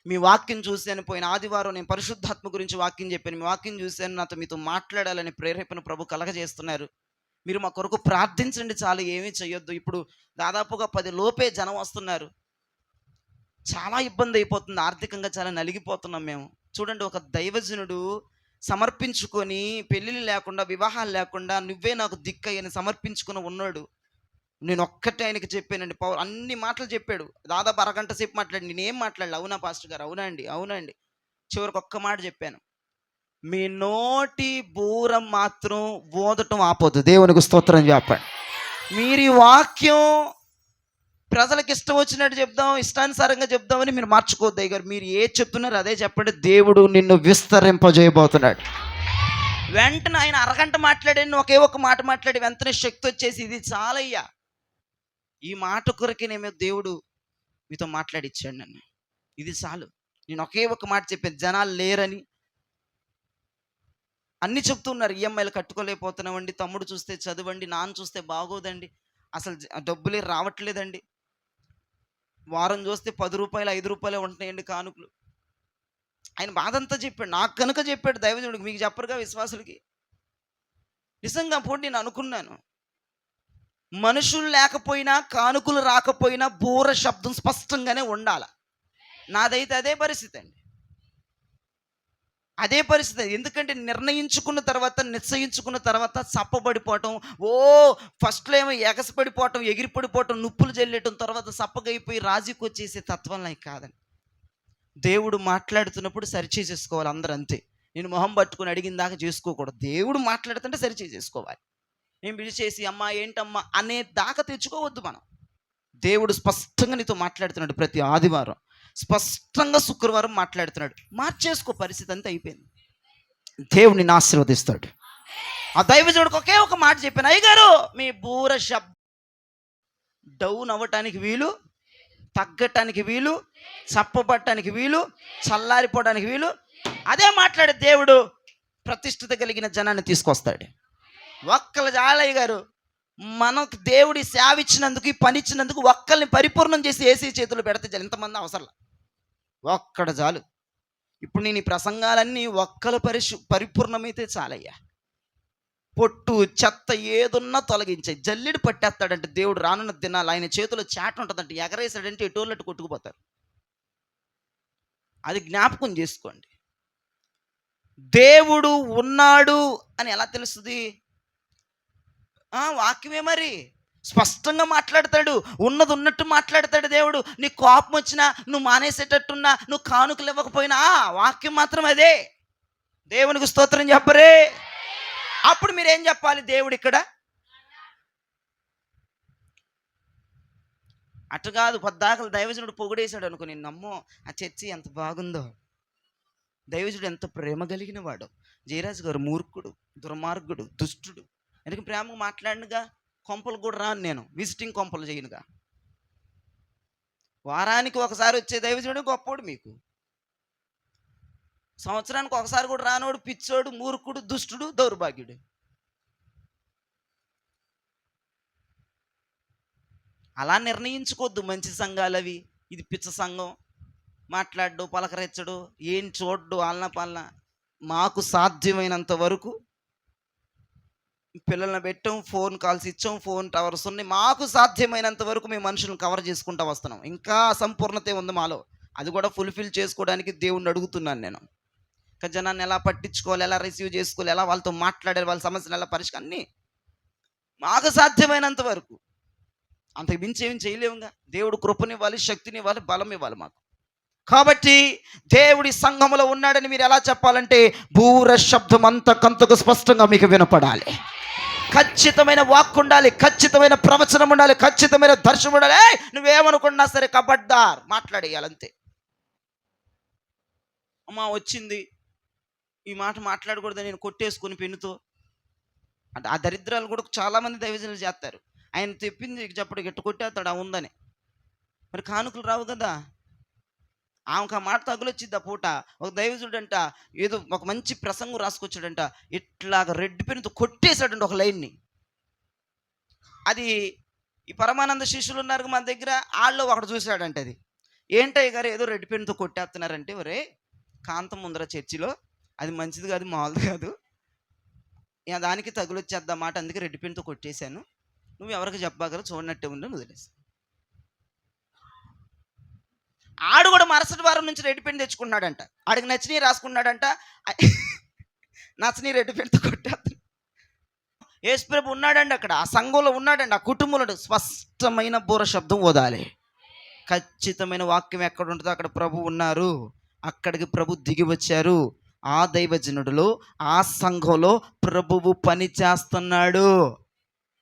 మీ వాక్యం చూశాను, పోయిన ఆదివారం నేను పరిశుద్ధాత్మ గురించి వాక్యం చెప్పాను, మీ వాక్యం చూశాను, మీతో మాట్లాడాలని ప్రేరేపణ ప్రభు కలగజేస్తున్నారు. మీరు మా కొరకు ప్రార్థించండి చాలు, ఏమీ చేయొద్దు. ఇప్పుడు దాదాపుగా 10 లోపే జనం వస్తున్నారు. చాలా ఇబ్బంది అయిపోతుంది, ఆర్థికంగా చాలా నలిగిపోతున్నాం మేము. చూడండి, ఒక దైవజనుడు సమర్పించుకొని పెళ్ళిళ్ళు లేకుండా వివాహాలు లేకుండా నువ్వే నాకు దిక్కయ్యని సమర్పించుకుని ఉన్నాడు. నేను ఒక్కటే ఆయనకి చెప్పానండి, అన్ని మాటలు చెప్పాడు. దాదాపు అరగంట సేపు మాట్లాడి నేనేం మాట్లాడలే. అవునా పాస్టర్ గారు, అవునండి అవునండి. చివరికి ఒక్క మాట చెప్పాను, మీ నోటి బూరం మాత్రం ఓదటం ఆపొద్దు. దేవునికి స్తోత్రం చెప్పండి. మీరు ఈ వాక్యం ప్రజలకు ఇష్టం వచ్చినట్టు చెప్దాం, ఇష్టానుసారంగా చెప్దామని మీరు మార్చుకోవద్దు. అయ్య గారు మీరు ఏది చెప్తున్నారు అదే చెప్పండి, దేవుడు నిన్ను విస్తరింపజేయబోతున్నాడు. వెంటనే ఆయన అరగంట మాట్లాడాను, ఒకే ఒక మాట మాట్లాడి వెంటనే శక్తి వచ్చేసి, ఇది చాలయ్యా, ఈ మాట కొరకేనేమో దేవుడు మీతో మాట్లాడిచ్చాడు నన్ను, ఇది చాలు. నేను ఒకే ఒక మాట చెప్పాను, జనాలు లేరని అన్నీ చెప్తున్నారు. ఈఎంఐలు కట్టుకోలేకపోతున్నామండి, తమ్ముడు చూస్తే చదవండి, నాన్న చూస్తే బాగోదండి, అసలు డబ్బులే రావట్లేదండి, వారం చూస్తే 10 రూపాయలు 5 రూపాయలే ఉంటున్నాయండి కానుకలు. ఆయన బాధంతా చెప్పాడు, నాకు కనుక చెప్పాడు దైవజనుడికి, మీకు చెప్పరుగా విశ్వాసులకి. నిజంగా పోటీ నేను అనుకున్నాను, మనుషులు లేకపోయినా కానుకలు రాకపోయినా బూర శబ్దం స్పష్టంగానే ఉండాల. నాదైతే అదే పరిస్థితి అండి, అదే పరిస్థితి. ఎందుకంటే నిర్ణయించుకున్న తర్వాత, నిశ్చయించుకున్న తర్వాత చప్పబడిపోవటం, ఫస్ట్లో ఏమో ఎగసపడిపోవటం, ఎగిరిపడిపోవటం, నుప్పులు జల్లేయటం, తర్వాత చప్పగైపోయి రాజీకి వచ్చేసే తత్వం నాకు కాదండి. దేవుడు మాట్లాడుతున్నప్పుడు సరిచేసేసుకోవాలి అందరూ, అంతే. నేను మొహం పట్టుకుని అడిగిన దాకా చేసుకోకూడదు. దేవుడు మాట్లాడుతుంటే సరిచేసేసుకోవాలి. నేను పిలిచేసి అమ్మా ఏంటమ్మా అనే దాకా తెచ్చుకోవద్దు మనం. దేవుడు స్పష్టంగా నీతో మాట్లాడుతున్నాడు, ప్రతి ఆదివారం స్పష్టంగా శుక్రవారం మాట్లాడుతున్నాడు. మార్చేసుకో, పరిస్థితి అంతా అయిపోయింది. దేవుడు నిన్ను ఆశీర్వదిస్తాడు. ఆ దైవజనుడికి ఒకే ఒక మాట చెప్పాను, అయ్యగారు మీ బూర శబ్దం డౌన్ అవ్వటానికి వీలు, తగ్గటానికి వీలు, చప్పబట్టడానికి వీలు, చల్లారిపోవడానికి వీలు. అదే మాట్లాడే దేవుడు ప్రతిష్ఠిత కలిగిన జనాన్ని తీసుకొస్తాడు. ఒక్కళ్ళు జాలయ్య గారు, మనకు దేవుడి సేవ ఇచ్చినందుకు, ఈ పని ఇచ్చినందుకు ఒక్కల్ని పరిపూర్ణం చేసి ఏసీ చేతులు పెడితే చాలు. ఇంతమంది అవసరం, ఒక్కడ చాలు. ఇప్పుడు నేను ఈ ప్రసంగాలన్నీ ఒక్కలు పరిపూర్ణమైతే చాలయ్యా. పొట్టు చెత్త ఏదున్నా తొలగించే, జల్లిడి పట్టేస్తాడంటే దేవుడు. రానున్న దినాలు ఆయన చేతిలో చాట ఉంటుందంటే, ఎగరేసాడంటే ఎటోళ్ళట్టు కొట్టుకుపోతారు. అది జ్ఞాపకం చేసుకోండి. దేవుడు ఉన్నాడు అని ఎలా తెలుస్తుంది? వాక్యమే మరి స్పష్టంగా మాట్లాడతాడు, ఉన్నది ఉన్నట్టు మాట్లాడతాడు దేవుడు. నీ కోపం వచ్చినా, నువ్వు మానేసేటట్టున్నా, నువ్వు కానుకలు ఇవ్వకపోయినా వాక్యం మాత్రం అదే. దేవునికి స్తోత్రం చెప్పరే. అప్పుడు మీరేం చెప్పాలి? దేవుడు ఇక్కడ అటు కాదు, పద్దాకలు దైవజనుడు పొగిడేశాడు అనుకో, నేను నమ్మో ఆ చర్చి ఎంత బాగుందో, దైవజనుడు ఎంత ప్రేమ కలిగిన వాడు. జయరాజు గారు మూర్ఖుడు, దుర్మార్గుడు, దుష్టుడు. ఎందుకు ప్రేమగా మాట్లాడినగా? కొంపలు కూడా రాను నేను, విజిటింగ్ కొంపలు చేయనుగా. వారానికి ఒకసారి వచ్చే దైవజనుడు గొప్పోడు మీకు, సంవత్సరానికి ఒకసారి కూడా రానోడు పిచ్చోడు, మూర్ఖుడు, దుష్టుడు, దౌర్భాగ్యుడు. అలా నిర్ణయించుకోవద్దు. మంచి సంఘాలు అవి, ఇది పిచ్చ సంఘం, మాట్లాడు, పలకరెచ్చడు, ఏం చూడ్డు, ఆలన పాలన. మాకు సాధ్యమైనంత వరకు పిల్లల్ని పెట్టాం, ఫోన్ కాల్స్ ఇచ్చాం, ఫోన్ టవర్స్ ఉన్నాయి, మాకు సాధ్యమైనంత వరకు మేము మనుషులను కవర్ చేసుకుంటూ వస్తున్నాం. ఇంకా అసంపూర్ణత ఉంది మాలో, అది కూడా ఫుల్ఫిల్ చేసుకోవడానికి దేవుణ్ణి అడుగుతున్నాను నేను. ఇంకా జనాన్ని ఎలా పట్టించుకోవాలి, ఎలా రిసీవ్ చేసుకోవాలి, ఎలా వాళ్ళతో మాట్లాడాలి, వాళ్ళ సమస్యలు ఎలా పరిష్కారం, అన్నీ మాకు సాధ్యమైనంత వరకు, అంతకు మించి ఏం చేయలేముగా. దేవుడు కృపనివ్వాలి, శక్తినివ్వాలి, బలం ఇవ్వాలి మాకు. కాబట్టి దేవుడి సంఘములో ఉన్నాడని మీరు ఎలా చెప్పాలంటే బూర శబ్దం అంతకంతకు స్పష్టంగా మీకు వినపడాలి. ఖచ్చితమైన వాక్కు ఉండాలి, ఖచ్చితమైన ప్రవచనం ఉండాలి, ఖచ్చితమైన దర్శనం ఉండాలి. నువ్వేమనుకున్నా సరే కబడ్దార్ మాట్లాడేయాలంతే. అమ్మా వచ్చింది, ఈ మాట మాట్లాడకూడదు, నేను కొట్టేసుకుని పెన్నుతో అంటే ఆ దరిద్రాలు కూడా చాలామంది దైవజనులు చేస్తారు. ఆయన తెప్పింది చెప్పడు ఎట్టు కొట్టేస్తాడు ఆ ఉందని. మరి కానుకలు రావు కదా. ఆమెకు ఆ మాట తగులొచ్చింది. ఆ పూట ఒక దైవజుడంట ఏదో ఒక మంచి ప్రసంగం రాసుకొచ్చాడంట, ఇట్లాగ రెడ్ పెన్నుతో కొట్టేశాడంట ఒక లైన్ని. అది ఈ పరమానంద శిష్యులు ఉన్నారు మన దగ్గర, వాళ్ళు ఒకటి చూశాడంట. అది ఏంటయ్య గారు ఏదో రెడ్ పెన్నుతో కొట్టేస్తున్నారంటే, ఒరే కాంతం ముందర చర్చిలో అది మంచిది కాదు, మామూలు కాదు, దానికి తగులొచ్చేద్దాం మాట, అందుకే రెడ్ పెన్నుతో కొట్టేశాను, నువ్వు ఎవరికి చెప్పగలరు, చూడనట్టే ఉండని వదిలేసి. ఆడు కూడా మరుసటి వారం నుంచి రెడ్ పెన్ తెచ్చుకున్నాడంట. ఆడికి నచ్చినవి రాసుకున్నాడంట, నచ్చని రెడ్ పెన్తో కొట్టేస్తాడు. యేసుప్రభు ఉన్నాడండి అక్కడ, ఆ సంఘంలో ఉన్నాడండి, ఆ కుటుంబంలో. స్పష్టమైన బూర శబ్దం ఓదాలి. ఖచ్చితమైన వాక్యం ఎక్కడ ఉంటుందో అక్కడ ప్రభు ఉన్నారు, అక్కడికి ప్రభు దిగి వచ్చారు. ఆ దైవజనుడిలో, ఆ సంఘంలో ప్రభువు పని చేస్తున్నాడు.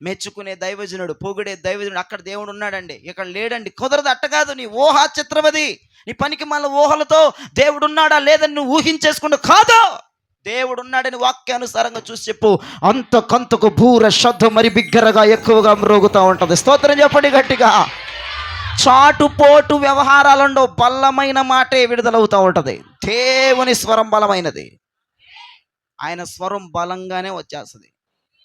మెచ్చుకునే దైవజనుడు, పొగిడే దైవజనుడు, అక్కడ దేవుడు ఉన్నాడండి, ఇక్కడ లేడండి. కుదరదు, అట్ట కాదు. నీ ఊహా చిత్రమది. నీ పనికి మళ్ళీ ఊహలతో దేవుడు ఉన్నాడా లేదని నువ్వు ఊహించేసుకుంటూ కాదు, దేవుడు ఉన్నాడని వాక్యానుసారంగా చూసి చెప్పు. అంతకంతకు బూర శబ్దం మరి బిగ్గరగా ఎక్కువగా మ్రోగుతూ ఉంటుంది. స్తోత్రం చెప్పండి గట్టిగా. చాటుపోటు వ్యవహారాలుండవు, బలమైన మాటే విడుదలవుతూ ఉంటుంది. దేవుని స్వరం బలమైనది, ఆయన స్వరం బలంగానే వచ్చేస్తుంది.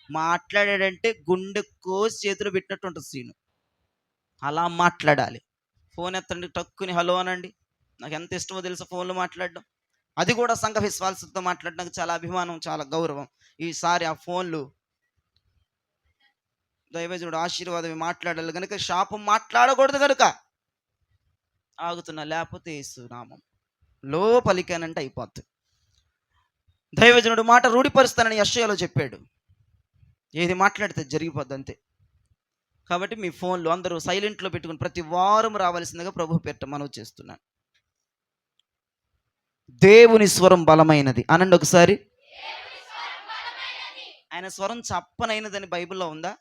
మాట్లాడాడంటే గుండె కోసి చేతిలో పెట్టినట్టు ఉంటుంది సీను. అలా మాట్లాడాలి. ఫోన్ ఎత్తండి, టక్కుని హలో అనండి. నాకు ఎంత ఇష్టమో తెలుసా ఫోన్లో మాట్లాడడం. అది కూడా సంఘ విశ్వాసంతో మాట్లాడడం నాకు చాలా అభిమానం, చాలా గౌరవం. ఈసారి ఆ ఫోన్లు దైవజనుడు ఆశీర్వాదం మాట్లాడాలి కనుక, శాపం మాట్లాడకూడదు కనుక ఆగుతున్నా, లేకపోతే యేసు నామం లో పలికానంటే అయిపోద్ది. దైవజనుడు మాట రూఢిపరుస్తానని యెషయాలో చెప్పాడు. ఏది మాట్లాడితే జరిగిపోద్ది అంతే. కాబట్టి మీ ఫోన్లు అందరూ సైలెంట్లో పెట్టుకుని ప్రతి వారం రావాల్సిందిగా ప్రభు పేరిట మనవి చేస్తున్నాను. దేవుని స్వరం బలమైనది అనండి ఒకసారి. ఆయన స్వరం చప్పనైనదని బైబిల్లో ఉందా?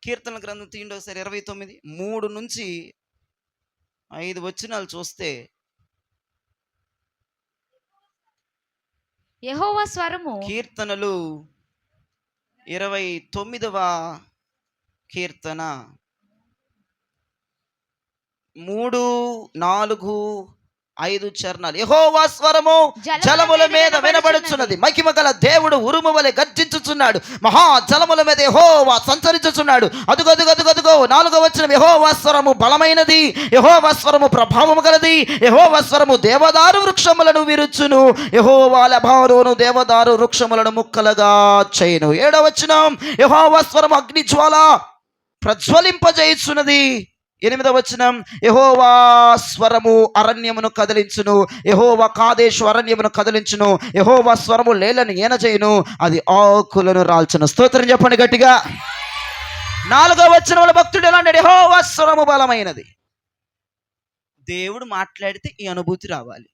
కీర్తన గ్రంథం తీయండి ఒకసారి 29 3 నుంచి 5 వచనాలు చూస్తే, యెహోవా స్వరము. కీర్తనలు 29వ కీర్తన 3, 4, 5 చరణాలు. యెహోవా స్వరము జలముల మీద వినబడుచున్నది, మహిమ గల దేవుడు ఉరుము వలె గర్జించుచున్నాడు, మహా జలముల మీద యెహోవా సంచరించుచున్నాడు. అదుగో 4వ వచనం, యెహోవా స్వరము బలమైనది, యెహోవా స్వరము ప్రభావము గలది, యెహోవా స్వరము దేవదారు వృక్షములను విరుచును, యెహోవా లెబానోను దేవదారు వృక్షములను ముక్కలుగా చేయును. 7వ వచనం, యెహోవా స్వరము అగ్ని జ్వాల ప్రజ్వలింపజేయుచున్నది. 8వ వచనం, యెహోవా స్వరము అరణ్యమును కదిలించును, యెహోవా కాదేశు అరణ్యమును కదిలించును, యెహోవా స్వరము లేలను ఏనజేయును, అది ఆకులను రాల్చును. స్తోత్రం చెప్పండి గట్టిగా. 4వ వచనంలో భక్తుడు ఎలా అన్నాడు? యెహోవా స్వరము బలమైనది. దేవుడు మాట్లాడితే ఈ అనుభూతి రావాలి.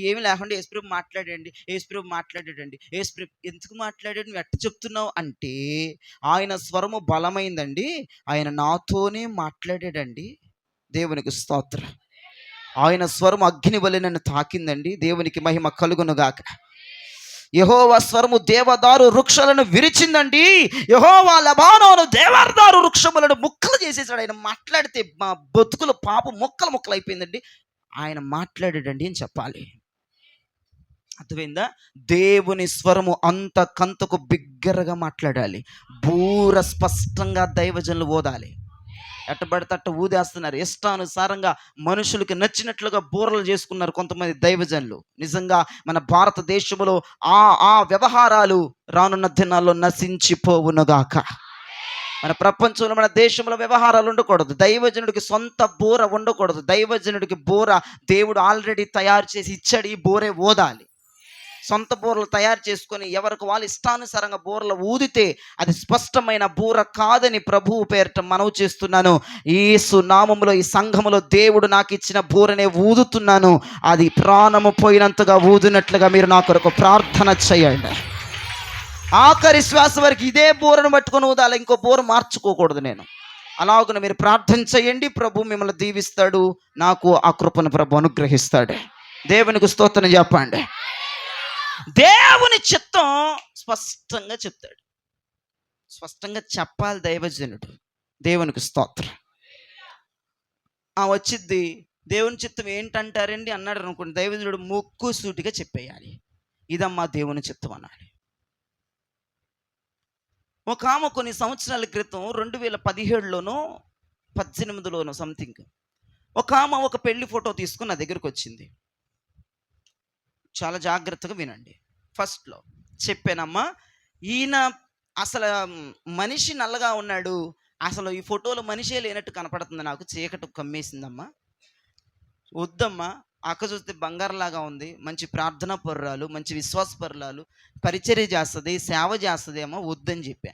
ఏమి లేకుండా యేసుప్రభు మాట్లాడండి, యేసుప్రభు మాట్లాడాడండి, యేసుప్రభు ఎందుకు మాట్లాడాడు, నువ్వు ఎట్ట చెప్తున్నావు అంటే, ఆయన స్వరము బలమైందండి, ఆయన నాతోనే మాట్లాడాడండి. దేవునికి స్తోత్రం. ఆయన స్వరం అగ్ని వలె నన్ను తాకిందండి. దేవునికి మహిమ కలుగునుగాక. యెహోవా స్వరము దేవదారు వృక్షాలను విరిచిందండి, యెహోవా లెబానోను దేవదారు వృక్షములను ముక్కలు చేసేసాడు. ఆయన మాట్లాడితే మా బతుకులు పాపం ముక్కలు అయిపోయిందండి, ఆయన మాట్లాడాడండి అని చెప్పాలి. అర్థమైందా? దేవుని స్వరము అంతకంతకు బిగ్గరగా మాట్లాడాలి, బూర స్పష్టంగా దైవజనులు ఓదాలి. ఎట్టబడితే అట్ట ఊదేస్తున్నారు, ఇష్టానుసారంగా మనుషులకి నచ్చినట్లుగా బూరలు చేసుకున్నారు కొంతమంది దైవజనులు. నిజంగా మన భారతదేశంలో ఆ వ్యవహారాలు రానున్న దినాల్లో నశించిపోవునుగాక. మన ప్రపంచంలో, మన దేశంలో వ్యవహారాలు ఉండకూడదు. దైవజనుడికి సొంత బూర ఉండకూడదు. దైవజనుడికి బూర దేవుడు ఆల్రెడీ తయారు చేసి ఇచ్చాడు, ఈ బూరే ఓదాలి. సొంత బూరలు తయారు చేసుకొని ఎవరికి వాళ్ళు ఇష్టానుసారంగా బూరలు ఊదితే అది స్పష్టమైన బూర కాదని ప్రభువు పేరిట మనవి చేస్తున్నాను. యేసు నామములో ఈ సంఘములో దేవుడు నాకు ఇచ్చిన బూరనే ఊదుతున్నాను. అది ప్రాణము పోయినంతగా ఊదినట్లుగా మీరు నా కొరకు ప్రార్థన చేయండి. ఆఖరి శ్వాస వరకు ఇదే బూరను పట్టుకొని ఊదాలి, ఇంకో బూర మార్చుకోకూడదు. నేను అలాగున మీరు ప్రార్థన చేయండి. ప్రభు మిమ్మల్ని దీవిస్తాడు. నాకు ఆ కృపను ప్రభు అనుగ్రహిస్తాడు. దేవునికి స్తోత్రం చెప్పండి. దేవుని చిత్తం స్పష్టంగా చెప్తాడు. స్పష్టంగా చెప్పాలి దైవజనుడు. దేవునికి స్తోత్రం. వచ్చిద్ది దేవుని చిత్తం ఏంటంటారండి అన్నాడు అనుకోండి, దైవజనుడు ముక్కు సూటిగా చెప్పేయాలి, ఇదమ్మా దేవుని చిత్తం అన్నాడు. ఒక ఆమె కొన్ని సంవత్సరాల క్రితం 2017లోనో 18లోనో సంథింగ్ ఒక ఆమె ఒక పెళ్లి ఫోటో తీసుకుని నా దగ్గరికి వచ్చింది. చాలా జాగ్రత్తగా వినండి. ఫస్ట్లో చెప్పానమ్మా, ఈయన అసలు మనిషి నల్లగా ఉన్నాడు, అసలు ఈ ఫోటోలో మనిషే లేనట్టు కనపడుతుంది, నాకు చీకటి కమ్మేసిందమ్మా, వద్దమ్మా. అక్క చూస్తే బంగారంలాగా ఉంది, మంచి ప్రార్థనా పరురాలు, మంచి విశ్వాస పరురాలు, పరిచర్య చేస్తుంది, సేవ చేస్తుంది ఏమో, వద్దని చెప్పా.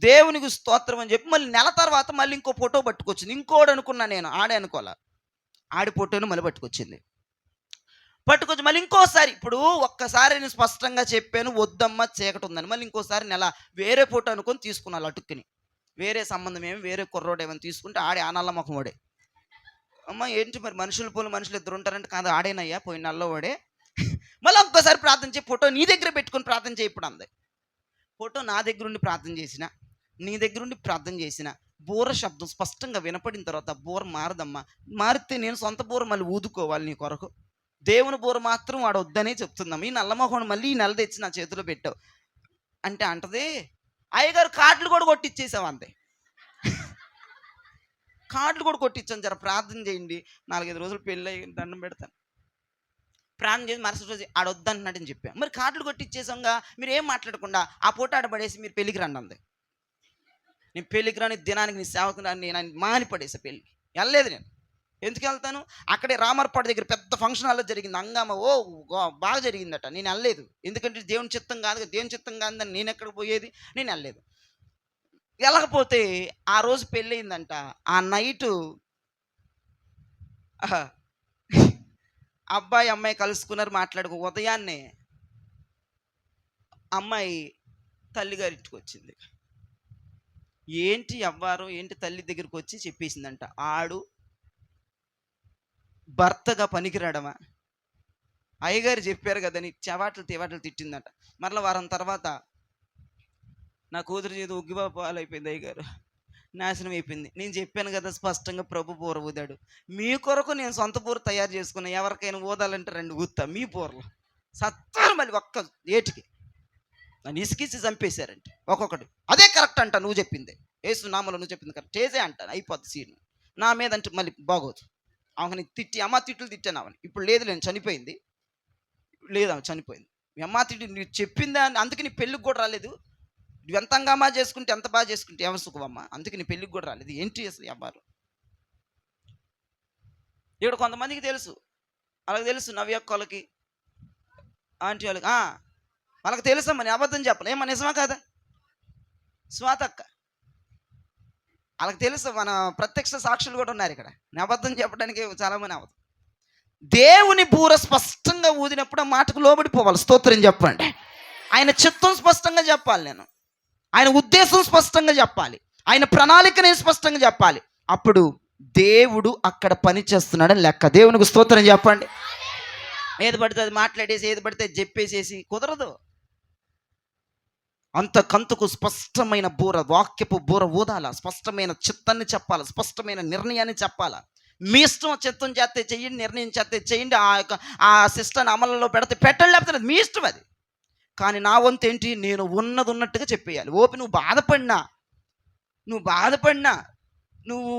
దేవునికి స్తోత్రం అని చెప్పి మళ్ళీ నెల తర్వాత మళ్ళీ ఇంకో ఫోటో పట్టుకొచ్చింది. ఇంకోడు అనుకున్నా నేను, ఆడే అనుకోలే, ఆడి ఫోటోను మళ్ళీ పట్టుకొచ్చి మళ్ళీ ఇంకోసారి, ఇప్పుడు ఒక్కసారి నేను స్పష్టంగా చెప్పాను వద్దమ్మా చీకటి ఉందని, మళ్ళీ ఇంకోసారి నెల వేరే ఫోటో అనుకొని తీసుకున్నాను అటుక్కుని. వేరే సంబంధం ఏమి, వేరే కుర్రోడు ఏమని తీసుకుంటే ఆడే ఆ నల్ల ముఖమోడే. అమ్మ ఏంటి మరి మనుషులు పోలు మనుషులు ఇద్దరు ఉంటారంటే, కాదు ఆడేనయ్యా పోయిన నల్లవాడే. మళ్ళీ ఒక్కసారి ప్రార్థన చేయి, ఫోటో నీ దగ్గర పెట్టుకొని ప్రార్థన చేయి. ఇప్పుడు అంది ఫోటో నా దగ్గర ఉండి ప్రార్థన చేసిన, నీ దగ్గర ఉండి ప్రార్థన చేసిన, బూర శబ్దం స్పష్టంగా వినపడిన తర్వాత బూర మారదమ్మా, మారితే నేను సొంత బూర మళ్ళీ ఊదుకోవాలి నీ కొరకు, దేవుని బూర మాత్రం వాడు వద్దనే చెప్తుందమ్మా. ఈ నల్లమోహన్ మళ్ళీ ఈ నెల తెచ్చి నా చేతిలో పెట్టావు అంటే అంటది, అయ్యగారు కార్డులు కూడా కొట్టిచ్చేసావు అంతే. కార్డులు కూడా కొట్టించాను, జర ప్రార్థన చేయండి, 4-5 రోజులు పెళ్ళి అయ్యి దండం పెడతాను, ప్రార్థన చేసి మరుసటి రోజు ఆడొద్దన్నట్టు అని చెప్పాను. మరి కార్డులు కొట్టిచ్చేసాంగా, మీరు ఏం మాట్లాడకుండా ఆ పూట ఆడబడేసి మీరు పెళ్ళికి రండి అంది. నేను పెళ్ళికి రాని దినానికి నీ సేవకు నేను మాని పడేసా, పెళ్ళికి వెళ్ళలేదు. నేను ఎందుకు వెళ్తాను, అక్కడే రామర్పాడు దగ్గర పెద్ద ఫంక్షన్ హాల్లో జరిగింది, హంగామా బాగా జరిగిందట, నేను వెళ్ళలేదు. ఎందుకంటే దేవుని చిత్తం కాదు, దేవుని చిత్తం కాదని నేను ఎక్కడ పోయేది, నేను వెళ్ళలేదు. వెళ్ళకపోతే ఆ రోజు పెళ్ళయిందంట. ఆ నైటు అబ్బాయి అమ్మాయి కలుసుకున్నారు, మాట్లాడుకో. ఉదయాన్నే అమ్మాయి తల్లిగారింటికి వచ్చింది. ఏంటి అవ్వారు ఏంటి తల్లి దగ్గరికి వచ్చి చెప్పేసిందంట, ఆడు భర్తగా పనికిరాడమా, అయ్యగారు చెప్పారు కదా నీ చెవాట్లు తిట్టిందట. మరలా వారం తర్వాత నా కూతురు చేతి ఉగ్గిపాలు అయిపోయింది, అయ్యగారు నాశనం అయిపోయింది. నేను చెప్పాను కదా స్పష్టంగా ప్రభు బూర ఊదాడు, మీ కొరకు నేను సొంత బూర తయారు చేసుకున్నా, ఎవరికైనా ఊదాలంటే 2 ఊతా, మీ బూరలు సత్తారు మళ్ళీ ఒక్క ఏటికి నన్ను ఇసుకిసి చంపేశారంటే ఒక్కొక్కటి. అదే కరెక్ట్ అంట, నువ్వు చెప్పింది యేసు నామములో నువ్వు చెప్పింది కరెక్ట్, చేసే అంటాను, అయిపోద్ది సీన్. నా మీద అంటే మళ్ళీ బాగోదు. ఆమెని తిట్టి అమ్మ తిట్లు తిట్టాను, ఆమెను ఇప్పుడు లేదు, నేను చనిపోయింది లేదు, ఆమె చనిపోయింది. అమ్మ తిట్టి నువ్వు చెప్పిందా, అందుకే నీ పెళ్ళికి కూడా రాలేదు, నువ్వు ఎంత హంగామా చేసుకుంటే ఎంత బాగా చేసుకుంటే ఎవరు సుఖమమ్మ, అందుకే నీ పెళ్ళికి కూడా రాలేదు. ఏంటి అసలు అబ్బారు. ఇక్కడ కొంతమందికి తెలుసు, వాళ్ళకి తెలుసు, నవ్యక్కలకి ఆంటీ వాళ్ళకి వాళ్ళకి తెలుసమ్మా, నేను అబద్ధం చెప్పను. ఏమన్నా నిజమా కాదా స్వాతక్క, వాళ్ళకి తెలుసు, మన ప్రత్యక్ష సాక్షులు కూడా ఉన్నారు ఇక్కడ, నేను అబద్ధం చెప్పడానికి చాలామంది అవ్వదు. దేవుని బూర స్పష్టంగా ఊదినప్పుడు ఆ మాటకు లోబడిపోవాలి. స్తోత్రం చెప్పండి. ఆయన చిత్తం స్పష్టంగా చెప్పాలి, నేను ఆయన ఉద్దేశం స్పష్టంగా చెప్పాలి, ఆయన ప్రణాళిక నేను స్పష్టంగా చెప్పాలి. అప్పుడు దేవుడు అక్కడ పని చేస్తున్నాడని లెక్క. దేవునికి స్తోత్రం చెప్పండి. ఏది పడితే అది మాట్లాడేసి, ఏది పడితే చెప్పేసేసి కుదరదు. అంతకంతకు స్పష్టమైన బూర, వాక్యపు బూర ఊదాల, స్పష్టమైన చిత్తాన్ని చెప్పాలి, స్పష్టమైన నిర్ణయాన్ని చెప్పాలా. మీ ఇష్టం, చిత్తం చేస్తే చెయ్యండి, నిర్ణయం చేస్తే చేయండి, ఆ సిస్టమ్ అమలులో పెడితే పెట్టండి, లేకపోతే మీ ఇష్టం అది. కానీ నా వంతు ఏంటి, నేను ఉన్నది ఉన్నట్టుగా చెప్పేయాలి. నువ్వు బాధపడినా నువ్వు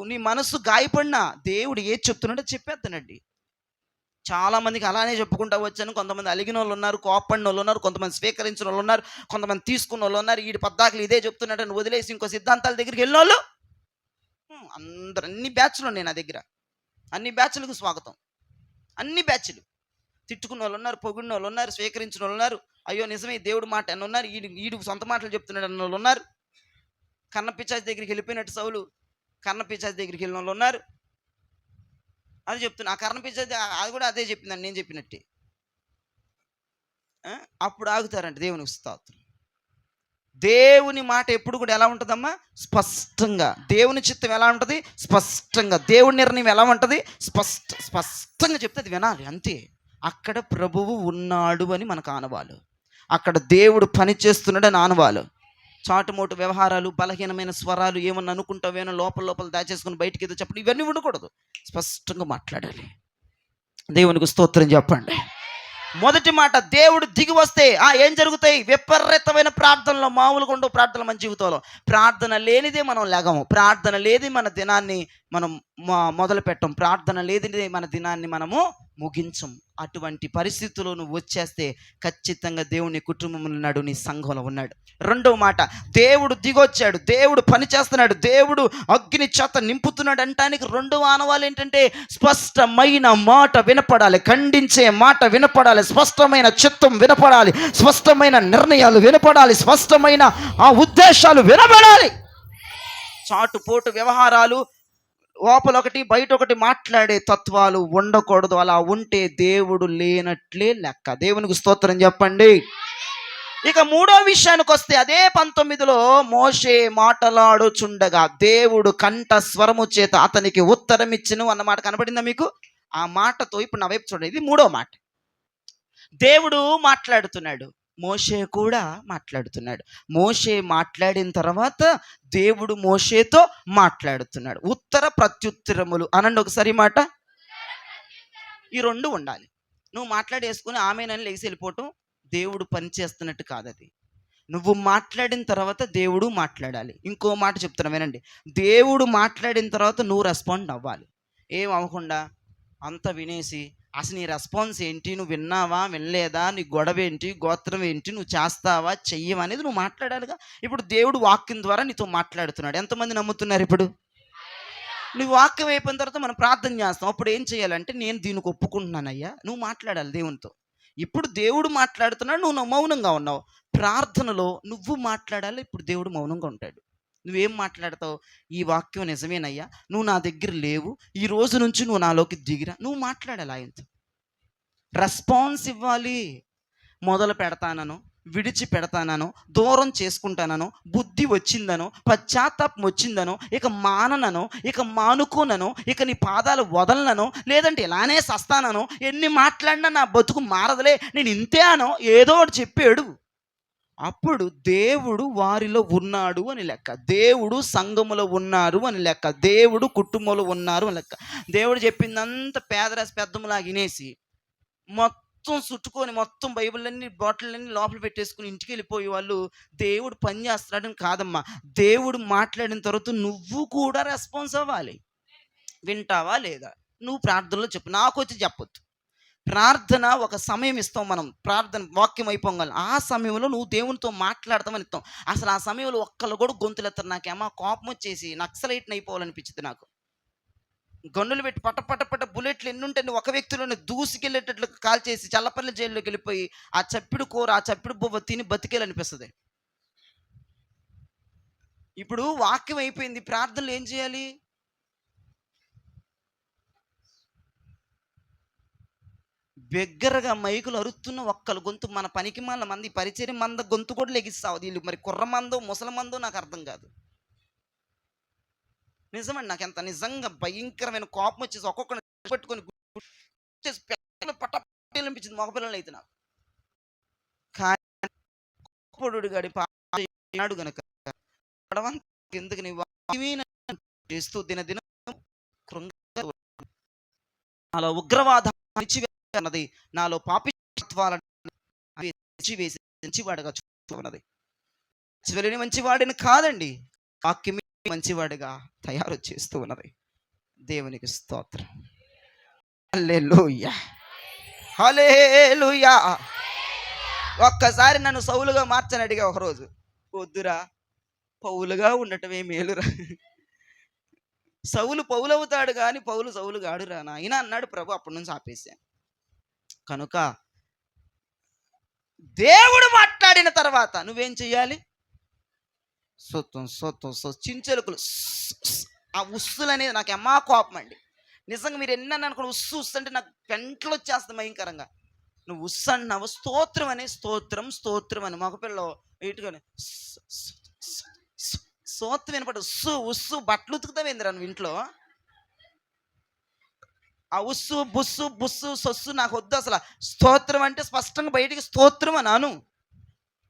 నీ మనస్సు గాయపడినా దేవుడు ఏది చెప్తున్నాడో చెప్పేస్తానండి. చాలామందికి అలానే చెప్పుకుంటా వచ్చాను. కొంతమంది అలిగిన వాళ్ళు ఉన్నారు, కోపడిన వాళ్ళు ఉన్నారు, కొంతమంది స్వీకరించిన వాళ్ళు ఉన్నారు, కొంతమంది తీసుకున్న వాళ్ళు ఉన్నారు. వీడి పద్దాకులు ఇదే చెప్తున్నాడని వదిలేసి ఇంకో సిద్ధాంతాల దగ్గరికి వెళ్ళిన వాళ్ళు అందరు. అన్ని బ్యాచ్లు ఉన్నాయి నా దగ్గర, అన్ని బ్యాచ్లకు స్వాగతం, అన్ని బ్యాచ్లు. తిట్టుకున్న వాళ్ళు ఉన్నారు, పొగిడిన వాళ్ళు ఉన్నారు, స్వీకరించిన వాళ్ళు ఉన్నారు. అయ్యో నిజమే దేవుడు మాట అని ఉన్నారు, ఈడు సొంత మాటలు చెప్తున్నాడు అన్న వాళ్ళు ఉన్నారు. కన్న పిశాచి దగ్గరికి వెళ్ళిపోయినట్టు సౌలు కన్న పిశాచి దగ్గరికి వెళ్ళిన వాళ్ళు ఉన్నారు. అది చెప్తున్నా, ఆ కర్ణ పిశాచి అది కూడా అదే చెప్పిందండి, నేను చెప్పినట్టే. అప్పుడు ఆగుతారంట. దేవునికి స్తోత్రం. దేవుని మాట ఎప్పుడు కూడా ఎలా ఉంటుందమ్మా? స్పష్టంగా. దేవుని చిత్తం ఎలా ఉంటుంది? స్పష్టంగా. దేవుని నిర్ణయం ఎలా ఉంటుంది? స్పష్టంగా చెప్తే అది వినాలి, అంతే. అక్కడ ప్రభువు ఉన్నాడు అని మనకు ఆనవాలు, అక్కడ దేవుడు పని చేస్తున్నాడని ఆనవాలు. చాటుమోటు వ్యవహారాలు, బలహీనమైన స్వరాలు, ఏమన్నా అనుకుంటావేనో లోపల దాచేసుకుని బయటికి ఏదో చెప్పడం, ఇవన్నీ ఉండకూడదు. స్పష్టంగా మాట్లాడాలి. దేవునికి స్తోత్రం చెప్పండి. మొదటి మాట, దేవుడు దిగి వస్తే ఏం జరుగుతాయి? విపరీతమైన ప్రార్థనలో, మామూలుగా ఉండవు ప్రార్థనలు మన జీవితంలో. ప్రార్థన లేనిదే మనం లేగము, ప్రార్థన లేని మన దినాన్ని మనం మొదలు పెట్టం, ప్రార్థన లేనిదే మన దినాన్ని మనము ముగించం. అటువంటి పరిస్థితుల్లో నువ్వు వచ్చేస్తే ఖచ్చితంగా దేవుని కుటుంబంలో ఉన్నాడు, నీ సంఘంలో ఉన్నాడు. రెండవ మాట, దేవుడు దిగొచ్చాడు, దేవుడు పని చేస్తున్నాడు, దేవుడు అగ్ని చేత నింపుతున్నాడు అంటానికి రెండవ ఆనవాళ్ళు ఏంటంటే స్పష్టమైన మాట వినపడాలి, ఖండించే మాట వినపడాలి, స్పష్టమైన చిత్తం వినపడాలి, స్పష్టమైన నిర్ణయాలు వినపడాలి, స్పష్టమైన ఉద్దేశాలు వినపడాలి. చాటుపోటు వ్యవహారాలు, లోపల ఒకటి బయట ఒకటి మాట్లాడే తత్వాలు ఉండకూడదు. అలా ఉంటే దేవుడు లేనట్లే లెక్క. దేవునికి స్తోత్రం చెప్పండి. ఇక మూడో విషయానికి వస్తే, అదే 19లో మోషే మాటలాడుచుండగా దేవుడు కంఠ స్వరము చేత అతనికి ఉత్తరం ఇచ్చెను అన్న మాట కనబడిందా మీకు? ఆ మాటతో ఇప్పుడు నా వైపు చూడండి, ఇది మూడో మాట. దేవుడు మాట్లాడుతున్నాడు, మోషే కూడా మాట్లాడుతున్నాడు. మోషే మాట్లాడిన తర్వాత దేవుడు మోషేతో మాట్లాడుతున్నాడు. ఉత్తర ప్రత్యుత్తరములు అనండి ఒకసారి మాట. ఈ రెండు ఉండాలి. నువ్వు మాట్లాడేసుకుని ఆమెనని లేచి వెళ్ళిపోవటం దేవుడు పని చేస్తున్నట్టు కాదు. అది నువ్వు మాట్లాడిన తర్వాత దేవుడు మాట్లాడాలి. ఇంకో మాట చెప్తున్నా వినండి, దేవుడు మాట్లాడిన తర్వాత నువ్వు రెస్పాండ్ అవ్వాలి. ఏం అవ్వకుండా అంత వినేసి అసలు నీ రెస్పాన్స్ ఏంటి, నువ్వు విన్నావా వినలేదా, నీ గొడవ ఏంటి, గోత్రం ఏంటి, నువ్వు చేస్తావా చెయ్యవా అనేది నువ్వు మాట్లాడాలిగా. ఇప్పుడు దేవుడు వాక్యం ద్వారా నీతో మాట్లాడుతున్నాడు. ఎంతమంది నమ్ముతున్నారు? ఇప్పుడు నువ్వు వాక్యం అయిపోయిన తర్వాత మనం ప్రార్థన చేస్తాం. అప్పుడు ఏం చేయాలంటే, నేను దీనికి ఒప్పుకుంటున్నానయ్యా, నువ్వు మాట్లాడాలి దేవునితో. ఇప్పుడు దేవుడు మాట్లాడుతున్నాడు, నువ్వు మౌనంగా ఉన్నావు. ప్రార్థనలో నువ్వు మాట్లాడాలి, ఇప్పుడు దేవుడు మౌనంగా ఉంటాడు. నువ్వేం మాట్లాడతావు? ఈ వాక్యం నిజమేనయ్యా, నువ్వు నా దగ్గర లేవు, ఈ రోజు నుంచి నువ్వు నాలోకి దిగిరా, నువ్వు మాట్లాడాలి. ఆయనతో రెస్పాన్స్ ఇవ్వాలి. మొదలు పెడతానను, విడిచి పెడతానను, దూరం చేసుకుంటానను, బుద్ధి వచ్చిందనో, పశ్చాత్తాపం వచ్చిందనో, ఇక మాననను, ఇక మానుకోనను, ఇక నీ పాదాలు వదలనను, లేదంటే ఇలానే సస్తానను, ఎన్ని మాట్లాడినా నా బతుకు మారదులే, నేను ఇంతే అనో ఏదో ఒకటి చెప్పాడు. అప్పుడు దేవుడు వారిలో ఉన్నాడు అని లెక్క, దేవుడు సంఘములో ఉన్నారు అని లెక్క, దేవుడు కుటుంబంలో ఉన్నారు అని లెక్క. దేవుడు చెప్పిందంతా పేదరాశి పెద్దములాగా వినేసి మొత్తం చుట్టుకొని మొత్తం బైబిళ్ళన్నీ బాటిళ్ళన్నీ లోపల పెట్టేసుకుని ఇంటికి వెళ్ళిపోయే వాళ్ళు దేవుడు పని చేస్తున్నాడని కాదమ్మా. దేవుడు మాట్లాడిన తర్వాత నువ్వు కూడా రెస్పాన్స్ అవ్వాలి. వింటావా లేదా? నువ్వు ప్రార్థనలో చెప్పు, నాకు వచ్చి చెప్పొద్దు. ప్రార్థన ఒక సమయం ఇస్తాం మనం, ప్రార్థన వాక్యం అయిపోగలం. ఆ సమయంలో నువ్వు దేవునితో మాట్లాడతామని ఇస్తాం. అసలు ఆ సమయంలో ఒక్కళ్ళు కూడా గొంతులెత్తారు. నాకేమో కోపం వచ్చేసి నక్సలైట్ని అయిపోవాలనిపించింది నాకు. గన్నులు పెట్టి పట్ట బుల్లెట్లు ఎన్ని ఉంటే ఒక వ్యక్తిలోనే దూసుకెళ్ళేటట్లు కాల్ చేసి చల్లపల్లి జైల్లోకి వెళ్ళిపోయి ఆ చప్పిడి కూర, ఆ చప్పిడి బొవ్వ తిని బతికేయాలనిపిస్తుంది. ఇప్పుడు వాక్యం అయిపోయింది, ప్రార్థనలు ఏం చేయాలి? బిగ్గరగా మైకులు అరుస్తున్న ఒక్కలు గొంతు, మన పనికి మన మంది పరిచయం మంద గొంతు కూడా లెగిస్తావు. వీళ్ళు మరి కుర్ర మందో ముసలి మందో నాకు అర్థం కాదు. నిజమండి, నాకు ఎంత నిజంగా భయంకరమైన కోపం వచ్చేసి ఒక్కొక్కరిని పెట్టుకొని పట్టనిపించింది మగపిల్లలు అయితే. నాకు కానీ గడి పాడు గనక ఎందుకు నీ చేస్తూ దినదిన నాలో ఉగ్రవాదం అన్నది, నాలో పాపిత్వాలను వేసి మంచివాడిగా చూస్తున్నది. చివరిని మంచివాడిని కాదండి, వాక్యమే మంచివాడిగా తయారు చేస్తూ ఉన్నది. దేవునికి స్తోత్రం. హల్లెలూయా, హల్లెలూయా. ఒక్కసారి నన్ను సౌలుగా మార్చని అడిగా ఒకరోజు. వద్దురా, పౌలుగా ఉండటమే మేలురా. సౌలు పౌలు అవుతాడు కానీ పౌలు సౌలు గాడురా నాయన అన్నాడు ప్రభు. అప్పటి నుంచి ఆపేశాను. కనుక దేవుడు మాట్లాడిన తర్వాత నువ్వేం చెయ్యాలి? చించెలుకులు ఆ ఉస్సులు అనేది నాకు ఎమ్మా కోపం అండి. నిజంగా మీరు ఎన్న అనుకోండి, ఉస్సు అంటే నాకు గంటలు వచ్చేస్తుంది భయంకరంగా. నువ్వు ఉస్సు అన్నావు, స్తోత్రం అని స్తోత్రం అని మగపిల్ల ఇటుకొని స్తోత్రం వినపడు. ఉస్సు బట్టలు ఉతుకుతావేందిరా నువ్వు ఇంట్లో? ఆ ఉస్సు బుస్సు సొస్సు నాకు వద్దు అసలు. స్తోత్రం అంటే స్పష్టంగా బయటికి స్తోత్రం అని అను.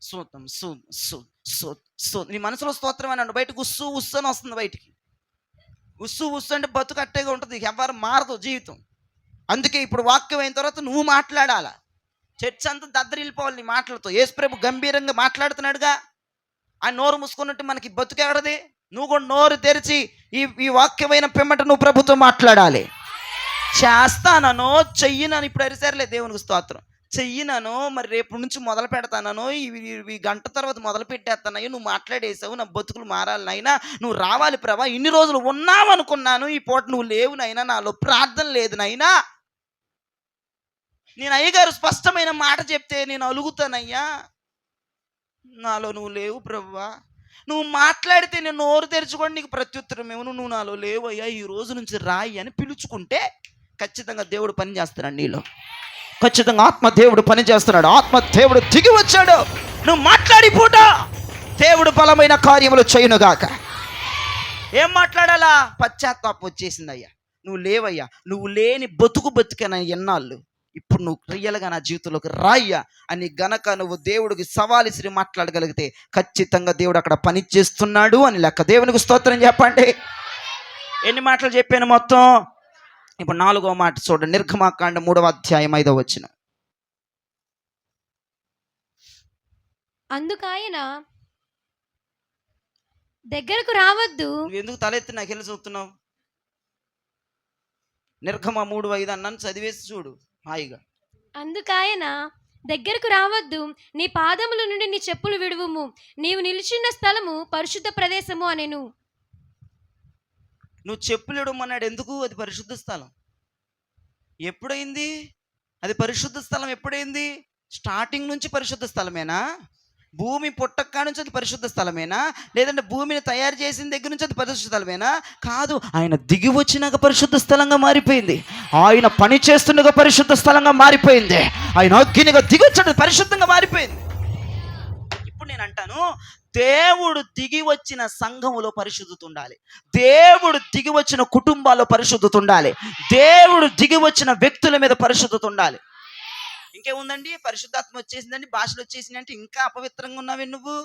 స్తోత్రం నీ మనసులో స్తోత్రం అని అను, బయటకు ఉస్సు అని వస్తుంది బయటికి. ఉస్సు అంటే బతుకు అట్టేగా ఉంటుంది, ఎవరు మారదు జీవితం. అందుకే ఇప్పుడు వాక్యం అయిన తర్వాత నువ్వు మాట్లాడాలా. చర్చ్ అంతా దద్దరిల్లిపోవాలి నీ మాటలతో. యేసుప్రభు గంభీరంగా మాట్లాడుతున్నాడుగా, ఆ నోరు మూసుకున్నట్టు మనకి బతుకెవడది? నువ్వు కూడా నోరు తెరిచి ఈ వాక్యమైన పిమ్మట నువ్వు ప్రభుతో మాట్లాడాలి. చేస్తానో చెయ్యినను, ఇప్పుడు అరిసారులే దేవునికి స్తోత్రం, చెయ్యినను మరి రేపు నుంచి మొదలు పెడతానను, ఈ గంట తర్వాత మొదలు పెట్టేస్తానయ్యో, నువ్వు మాట్లాడేసావు, నా బతుకులు మారాలి నైనా, నువ్వు రావాలి ప్రభా, ఇన్ని రోజులు ఉన్నావు అనుకున్నాను, ఈ పూట నువ్వు లేవు నైనా, నాలో ప్రార్థన లేదు నైనా, నేను అయ్యగారు స్పష్టమైన మాట చెప్తే నేను అలుగుతానయ్యా, నాలో నువ్వు లేవు ప్రభువా, నువ్వు మాట్లాడితే నేను నోరు తెరుచుకోండి నీకు ప్రత్యుత్తరం ఏమో, నువ్వు నాలో లేవయ్యా, ఈ రోజు నుంచి రాయి అని పిలుచుకుంటే ఖచ్చితంగా దేవుడు పని చేస్తున్నాడు నీలో. ఖచ్చితంగా ఆత్మ దేవుడు పని చేస్తున్నాడు. ఆత్మ దేవుడు దిగి వచ్చాడు. నువ్వు మాట్లాడి పూట దేవుడు బలమైన కార్యములు చేయునుగాక. ఏం మాట్లాడాలా? పశ్చాత్తాపం వచ్చేసిందయ్యా, నువ్వు లేవయ్యా, నువ్వు లేని బతుకన ఎన్నాళ్ళు, ఇప్పుడు నువ్వు రియల్గా నా జీవితంలోకి రాయ్యా అని గనక నువ్వు దేవుడికి సవాలిసిరి మాట్లాడగలిగితే ఖచ్చితంగా దేవుడు అక్కడ పని చేస్తున్నాడు అని లెక్క. దేవునికి స్తోత్రం చెప్పండి. ఎన్ని మాటలు చెప్పాను మొత్తం? ఇప్పుడు 4వ మాట చూడండి, నిర్గమాకాండ 3వ అధ్యాయం 5వ వచనం. అందుకాయన దగ్గరకు రావద్దు. ఎందుకు తలెత్తి నాకు వెళ్ళి చూస్తున్నావు? నిర్గమ 3:5 అన్నాను, చదివేసి చూడు హాయిగా. అందుకాయన దగ్గరకు రావద్దు, నీ పాదముల నుండి నీ చెప్పులు విడువుము, నీవు నిలిచిన స్థలము పరిశుద్ధ ప్రదేశము అనెను. నువ్వు చెప్పులు ఇవ్వమన్నాడు ఎందుకు? అది పరిశుద్ధ స్థలం. ఎప్పుడైంది అది పరిశుద్ధ స్థలం? ఎప్పుడైంది? స్టార్టింగ్ నుంచి పరిశుద్ధ స్థలమేనా? భూమి పుట్టక్క నుంచి అది పరిశుద్ధ స్థలమేనా? లేదంటే భూమిని తయారు చేసిన దగ్గర నుంచి అది పరిశుద్ధ స్థలమేనా? కాదు, ఆయన దిగి వచ్చినాక పరిశుద్ధ స్థలంగా మారిపోయింది. ఆయన పని చేస్తుండగా పరిశుద్ధ స్థలంగా మారిపోయింది. ఆయన అగ్నిగా దిగి వచ్చాడు, పరిశుద్ధంగా మారిపోయింది. ఇప్పుడు నేను అంటాను, దేవుడు దిగి వచ్చిన సంఘములో పరిశుద్ధత ఉండాలి, దేవుడు దిగి వచ్చిన కుటుంబాల్లో పరిశుద్ధత ఉండాలి, దేవుడు దిగి వచ్చిన వ్యక్తుల మీద పరిశుద్ధత ఉండాలి. ఇంకేముందండి? పరిశుద్ధాత్మ వచ్చేసిందండి, భాషలు వచ్చేసింది అంటే ఇంకా అపవిత్రంగా ఉన్నావే నువ్వు.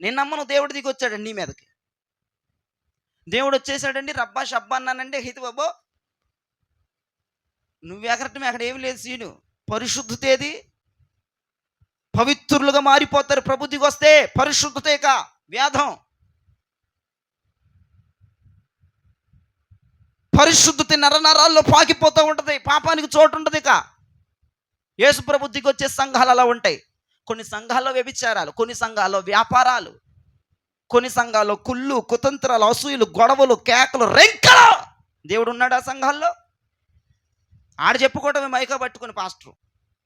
నేను నమ్మను దేవుడు దిగి వచ్చాడండి నీ మీదకి. దేవుడు వచ్చేసాడండి, రబ్బా షబ్బా అన్నానండి, హితు బాబో నువ్వు ఎగరటం అక్కడ ఏమి లేదు సీను. పరిశుద్ధత ఏది? పవిత్రులుగా మారిపోతారు ప్రభు దిగి వస్తే. పరిశుద్ధతేక వేదం, పరిశుద్ధత నరనరాల్లో పాకిపోతూ ఉంటుంది, పాపానికి చోటు ఉంటుంది. ఇక యేసు ప్రభు దిగి వచ్చే సంఘాలు అలా ఉంటాయి. కొన్ని సంఘాల్లో వ్యభిచారాలు, కొన్ని సంఘాల్లో వ్యాపారాలు, కొన్ని సంఘాల్లో కుళ్ళు కుతంత్రాలు, అసూయలు, గొడవలు, కేకలు, రెంకలు. దేవుడు ఉన్నాడు ఆ సంఘాల్లో? ఆడ చెప్పుకోవటమే మైకా పట్టుకుని పాస్టర్,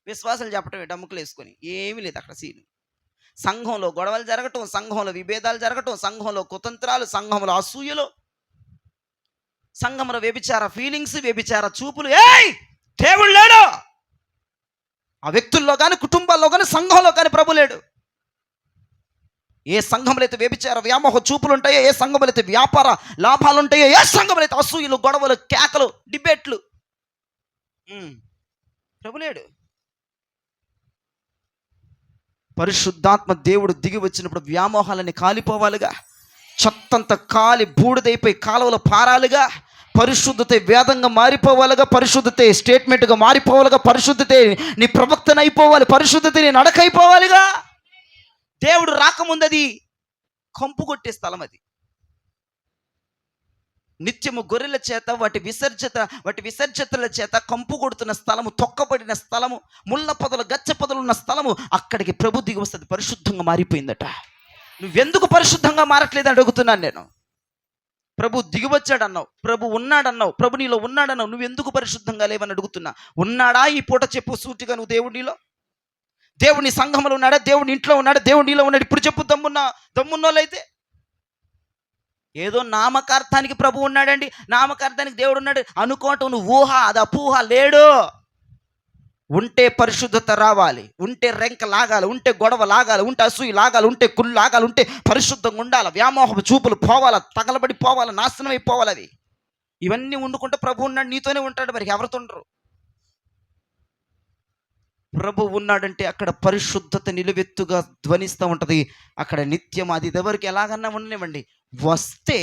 విశ్వాసాలు చెప్పటమే డమ్ముకులు వేసుకొని. ఏమీ లేదు అక్కడ సీను. సంఘంలో గొడవలు జరగటం, సంఘంలో విభేదాలు జరగటం, సంఘంలో కుతంత్రాలు, సంఘంలో అసూయలు, సంఘంలో వ్యభిచార ఫీలింగ్స్, వ్యభిచార చూపులు. దేవుడు లేడు ఆ వ్యక్తుల్లో కానీ, కుటుంబాల్లో కానీ, సంఘంలో కానీ ప్రభు లేడు. ఏ సంఘంలో అయితే వ్యభిచార వ్యామోహ చూపులు ఉంటాయో, ఏ సంఘంలో అయితే వ్యాపార లాభాలు ఉంటాయో, ఏ సంఘంలో అయితే అసూయలు, గొడవలు, కేకలు, డిబేట్లు, ప్రభు లేడు. పరిశుద్ధాత్మ దేవుడు దిగి వచ్చినప్పుడు వ్యామోహాలని కాలిపోవాలిగా, చెత్తంత కాలి బూడిదైపోయి కాలువలో పారాలిగా, పరిశుద్ధత వేదంగా మారిపోవాలిగా, పరిశుద్ధత స్టేట్మెంట్గా మారిపోవాలిగా, పరిశుద్ధత నీ ప్రవక్తన అయిపోవాలి, పరిశుద్ధత నీ నడకైపోవాలిగా. దేవుడు రాకముందు అది కంపు కొట్టే స్థలం, అది నిత్యము గొర్రెల చేత వాటి విసర్జితుల చేత కంపు కొడుతున్న స్థలము, తొక్కబడిన స్థలము, ముళ్ళ పొదలు గచ్చ పొదలు ఉన్న స్థలము. అక్కడికి ప్రభు దిగి వస్తుంది, పరిశుద్ధంగా మారిపోయిందట. నువ్వెందుకు పరిశుద్ధంగా మారట్లేదని అడుగుతున్నాను నేను. ప్రభు దిగివచ్చాడన్నావు, ప్రభు ఉన్నాడన్నావు, ప్రభు నీలో ఉన్నాడన్నావు, నువ్వు ఎందుకు పరిశుద్ధంగా లేవని అడుగుతున్నా. ఉన్నాడా ఈ పూట చెప్పు సూటిగా, నువ్వు దేవుడిలో, దేవుని సంఘంలో ఉన్నాడా, దేవుని ఇంట్లో ఉన్నాడా, దేవుడు నీలో ఉన్నాడు ఇప్పుడు చెప్పు. దమ్మున్నోళ్ళైతే ఏదో నామకార్థానికి ప్రభు ఉన్నాడండి, నామకార్థానికి దేవుడు ఉన్నాడు అనుకోవటం నువ్వు ఊహ, అది అపూహ. లేడు. ఉంటే పరిశుద్ధత రావాలి, ఉంటే రెంక లాగాలి, ఉంటే గొడవ లాగాలి, ఉంటే అసూయి లాగాలి, ఉంటే కుళ్ళు లాగాలి, ఉంటే పరిశుద్ధంగా ఉండాలి, వ్యామోహపు చూపులు పోవాలా, తగలబడి పోవాలా, నాశనం అయిపోవాలి. అవి ఇవన్నీ వండుకుంటే ప్రభు ఉన్నాడు, నీతోనే ఉంటాడు, మరి ఎవరితో ఉండరు. ప్రభు ఉన్నాడంటే అక్కడ పరిశుద్ధత నిలువెత్తుగా ధ్వనిస్తూ ఉంటుంది. అక్కడ నిత్యం అది ఎవరికి ఎలాగన్నా ఉండనివ్వండి, వస్తే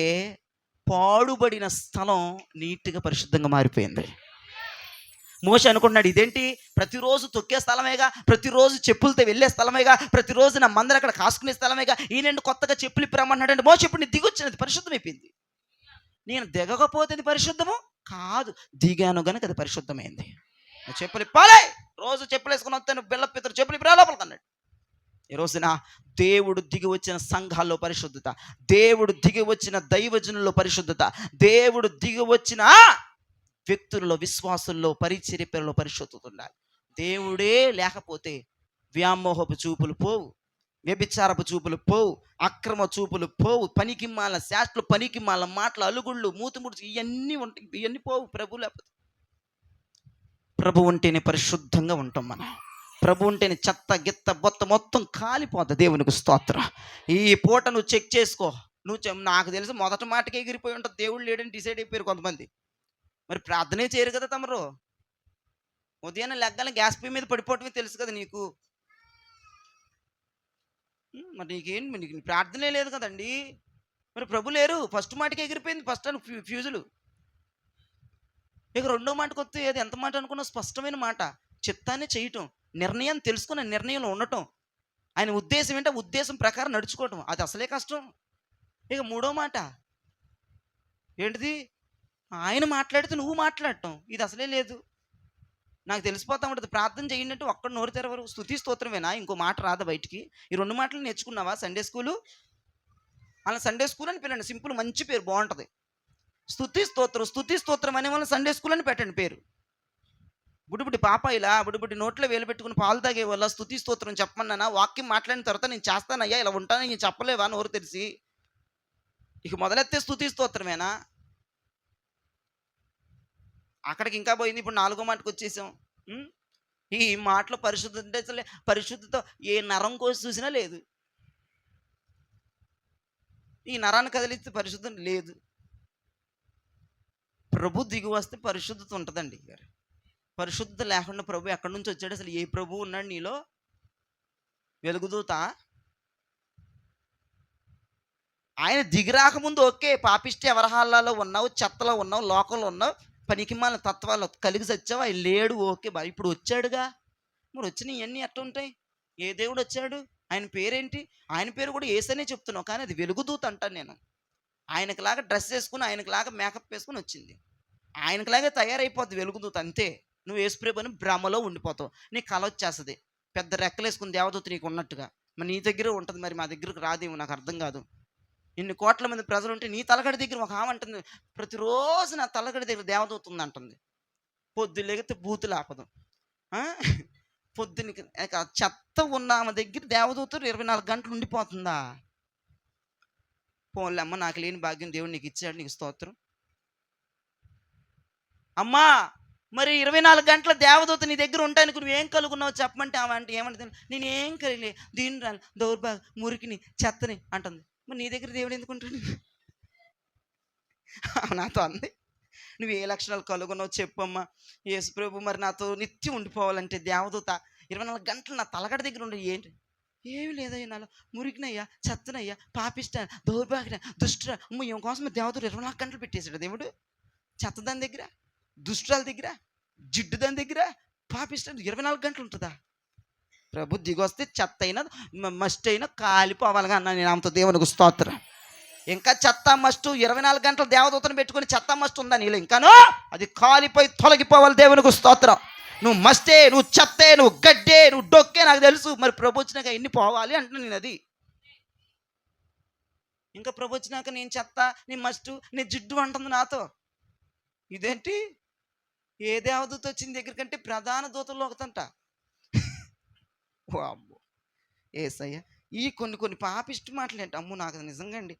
పాడుబడిన స్థలం నీట్గా పరిశుద్ధంగా మారిపోయింది. మోషే అనుకున్నాడు, ఇదేంటి ప్రతిరోజు తొక్కే స్థలమేగా, ప్రతిరోజు చెప్పులతో వెళ్ళే స్థలమేగా, ప్రతిరోజు నా మందరు అక్కడ కాసుకునే స్థలమేగా, ఈయనండి కొత్తగా చెప్పులు ఇప్పరమ్మన్నాడంటే మోషే ఇప్పుడు నేను దిగొచ్చినది పరిశుద్ధమైపోయింది. నేను దిగకపోతే అది పరిశుద్ధము కాదు, దిగాను గనుక అది పరిశుద్ధమైంది. చెప్పులు ఇప్పాలి, రోజు చెప్పులు వేసుకుని వస్తాను, బిళ్ళ పిత్తరు చెప్పులు ఇప్పరా లోపలికి అన్నాడు. ఈ రోజున దేవుడు దిగి వచ్చిన సంఘాల్లో పరిశుద్ధత, దేవుడు దిగి వచ్చిన దైవజనుల్లో పరిశుద్ధత, దేవుడు దిగి వచ్చిన వ్యక్తుల్లో, విశ్వాసుల్లో, పరిచర్యలో పరిశుద్ధత ఉండాలి. దేవుడే లేకపోతే వ్యామోహపు చూపులు పోవు, వ్యభిచారపు చూపులు పోవు, అక్రమ చూపులు పోవు, పనికిమాల శాస్త్రులు, పనికిమాల మాటలు, అలుగుళ్ళు, మూతుముడుచు ఇవన్నీ ఉంటాయి. ఇవన్నీ పోవు ప్రభు లేకపోతే. ప్రభు ఉంటేనే పరిశుద్ధంగా ఉంటాం మనం. ప్రభు ఉంటేనే చెత్త గిత్త బొత్త మొత్తం కాలిపోతుంది. దేవునికి స్తోత్రం. ఈ పూట నువ్వు చెక్ చేసుకో. నాకు తెలిసి మొదటి మాటకే ఎగిరిపోయి ఉంటుంది, దేవుడు లేడని డిసైడ్ అయిపోయారు కొంతమంది. మరి ప్రార్థనే చేయరు కదా తమరు. ఉదయాన్నే లెగ్గాల గ్యాస్ పై మీద పడిపోవటమే తెలుసు కదా నీకు. మరి నీకు ప్రార్థనే లేదు కదండి. మరి ప్రభు లేరు, ఫస్ట్ మాటకి ఎగిరిపోయింది, ఫస్ట్ అని ఫ్యూజులు. ఇక రెండో మాటకు వస్తే అది ఎంత మాట అనుకున్నా స్పష్టమైన మాట, చిత్తాన్ని చేయటం, నిర్ణయం తెలుసుకున్న నిర్ణయంలో ఉండటం, ఆయన ఉద్దేశం ఏంటంటే ఉద్దేశం ప్రకారం నడుచుకోవటం, అది అసలే కష్టం. ఇక మూడో మాట ఏంటిది, ఆయన మాట్లాడితే నువ్వు మాట్లాడటం, ఇది అసలే లేదు. నాకు తెలిసిపోతా ఉంటుంది ప్రార్థన చేయండి అంటే ఒక్కడ నోరు తెరవరు. స్తుతి స్తోత్రమేనా, ఇంకో మాట రాదా బయటికి? ఈ రెండు మాటలు నేర్చుకున్నావా సండే స్కూలు? అలా సండే స్కూల్ అని పిల్లండి, సింపుల్ మంచి పేరు, బాగుంటుంది. స్తుతి స్తోత్రం, స్తుతి స్తోత్రం అనే వాళ్ళని సండే స్కూల్ అని పెట్టండి పేరు. బుడిబుడి పాప ఇలా బుడిబుడి నోట్లో వేలు పెట్టుకుని పాలు తాగే వల్ల స్తుతి స్తోత్రం చెప్పమన్నానా, వాక్యం మాట్లాడిన తర్వాత నేను చేస్తానయ్యా ఇలా ఉంటానని నేను చెప్పలేవా నోరు తెరిచి? ఇక మొదలెత్తే స్తుతి స్తోత్రమేనా? అక్కడికి ఇంకా పోయింది, ఇప్పుడు నాలుగో మాటకు వచ్చేసాం. ఈ మాటలో పరిశుద్ధత అంటే అసలు పరిశుద్ధత ఏ నరం కోసి చూసినా లేదు. ఈ నరాన్ని కదిలిస్తే పరిశుద్ధం లేదు. ప్రభు దిగి వస్తే పరిశుద్ధత ఉంటుందండి. పరిశుద్ధత లేకుండా ప్రభు ఎక్కడి నుంచి వచ్చాడు? అసలు ఏ ప్రభు ఉన్నాడు నీలో? వెలుగుదూత ఆయన దిగి రాకముందు ఓకే, పాపిష్టి ఎవరహాల్లో ఉన్నావు, చెత్తలో ఉన్నావు, లోకంలో ఉన్నావు, పనికిమాల తత్వాలు కలిగి చచ్చావు, ఆయన లేడు ఓకే బా. ఇప్పుడు వచ్చాడుగా, మరి వచ్చిన ఇవన్నీ ఎట్లా ఉంటాయి? ఏ దేవుడు వచ్చాడు? ఆయన పేరేంటి? ఆయన పేరు కూడా యేసనే చెప్తున్నావు, కానీ అది వెలుగుదూత అంటాను నేను. ఆయనకులాగా డ్రెస్ వేసుకుని, ఆయనకులాగా మేకప్ వేసుకుని వచ్చింది, ఆయనకులాగా తయారైపోద్ది వెలుగుదూత, అంతే. నువ్వు యేసుప్రభు అని భ్రమలో ఉండిపోతావు, నీకు కల వచ్చేస్తుంది, పెద్ద రెక్కలు వేసుకుని దేవదూత నీకు ఉన్నట్టుగా. మరి నీ దగ్గర ఉంటుంది, మరి మా దగ్గరకు రాదేమో, నాకు అర్థం కాదు. ఇన్ని కోట్ల మంది ప్రజలు ఉంటే నీ తలగడి దగ్గర ఒక ఆమె అంటుంది, ప్రతిరోజు నా తలగడి దగ్గర దేవదూత ఉంది అంటుంది. పొద్దు లేకపోతే బూతులు ఆపదు. పొద్దునికి చెత్త ఉన్న ఆమె దగ్గర దేవదూత 24 గంటలు ఉండిపోతుందా? పోన్లే అమ్మ, నాకు లేని భాగ్యం దేవుడు నీకు ఇచ్చాడు, నీకు స్తోత్రం. అమ్మా మరి 24 గంటల దేవదూత నీ దగ్గర ఉంటానికి నువ్వు ఏం కలుగున్నావు చెప్పమంటే ఆమె అంటే ఏమంటుంది? నేను ఏం కలిగలే, దీని రాను, దౌర్భాగ్య, మురికిని, చెత్తని అంటుంది. మరి నీ దగ్గర దేవుడు ఎందుకు ఉంటాడు? నాతో అంది, నువ్వు ఏ లక్షణాలు కలుగున్నావు చెప్పమ్మా. యేసుప్రభు మరి నాతో నిత్యం ఉండిపోవాలంటే దేవదూత 24 గంటలు నా తలగడ దగ్గర ఉండే. ఏంటి? ఏమి లేదయ్యా, నాలో మురికినయ్యా, చెత్తనయ్యా, పాపిష్ట, దౌర్భాగ్య, దుష్ట, ఏం కోసం దేవదూత 24 గంటలు పెట్టేశాడు దేవుడు. చెత్త దాని దగ్గర, దుష్టురాల దగ్గర, జిడ్డు దాని దగ్గర, పాపిష్ట 24 గంటలు ఉంటుందా? ప్రభు దిగొస్తే చెత్త అయినా మస్ట్ అయినా కాలిపోవాలిగా అన్నా నేను ఆమెతో. దేవునికి స్తోత్రం. ఇంకా చెత్త మస్టు 24 గంటలు దేవదూతను పెట్టుకుని చెత్త మస్ట్ ఉందా నీళ్ళు? ఇంకాను అది కాలిపోయి తొలగిపోవాలి. దేవునికి స్తోత్రం. నువ్వు మస్టే, నువ్వు చెత్తే, నువ్వు గడ్డే, నువ్వు డొక్కే, నాకు తెలుసు. మరి ప్రభు వచ్చినాక ఎన్ని పోవాలి అంటే నేను అది ఇంకా ప్రభు వచ్చినాక నేను చెత్త, నీ మస్టు, నీ జిడ్డు అంటుంది నాతో. ఇదేంటి, ఏ దేవదూత వచ్చిన దగ్గర కంటే ప్రధాన దూతల్లో ఒకతంట. ఓ అమ్మో ఏసయ్య, ఈ కొన్ని పాపిష్టి మాటలు ఏంటి అమ్మో, నాకు నిజంగా అండి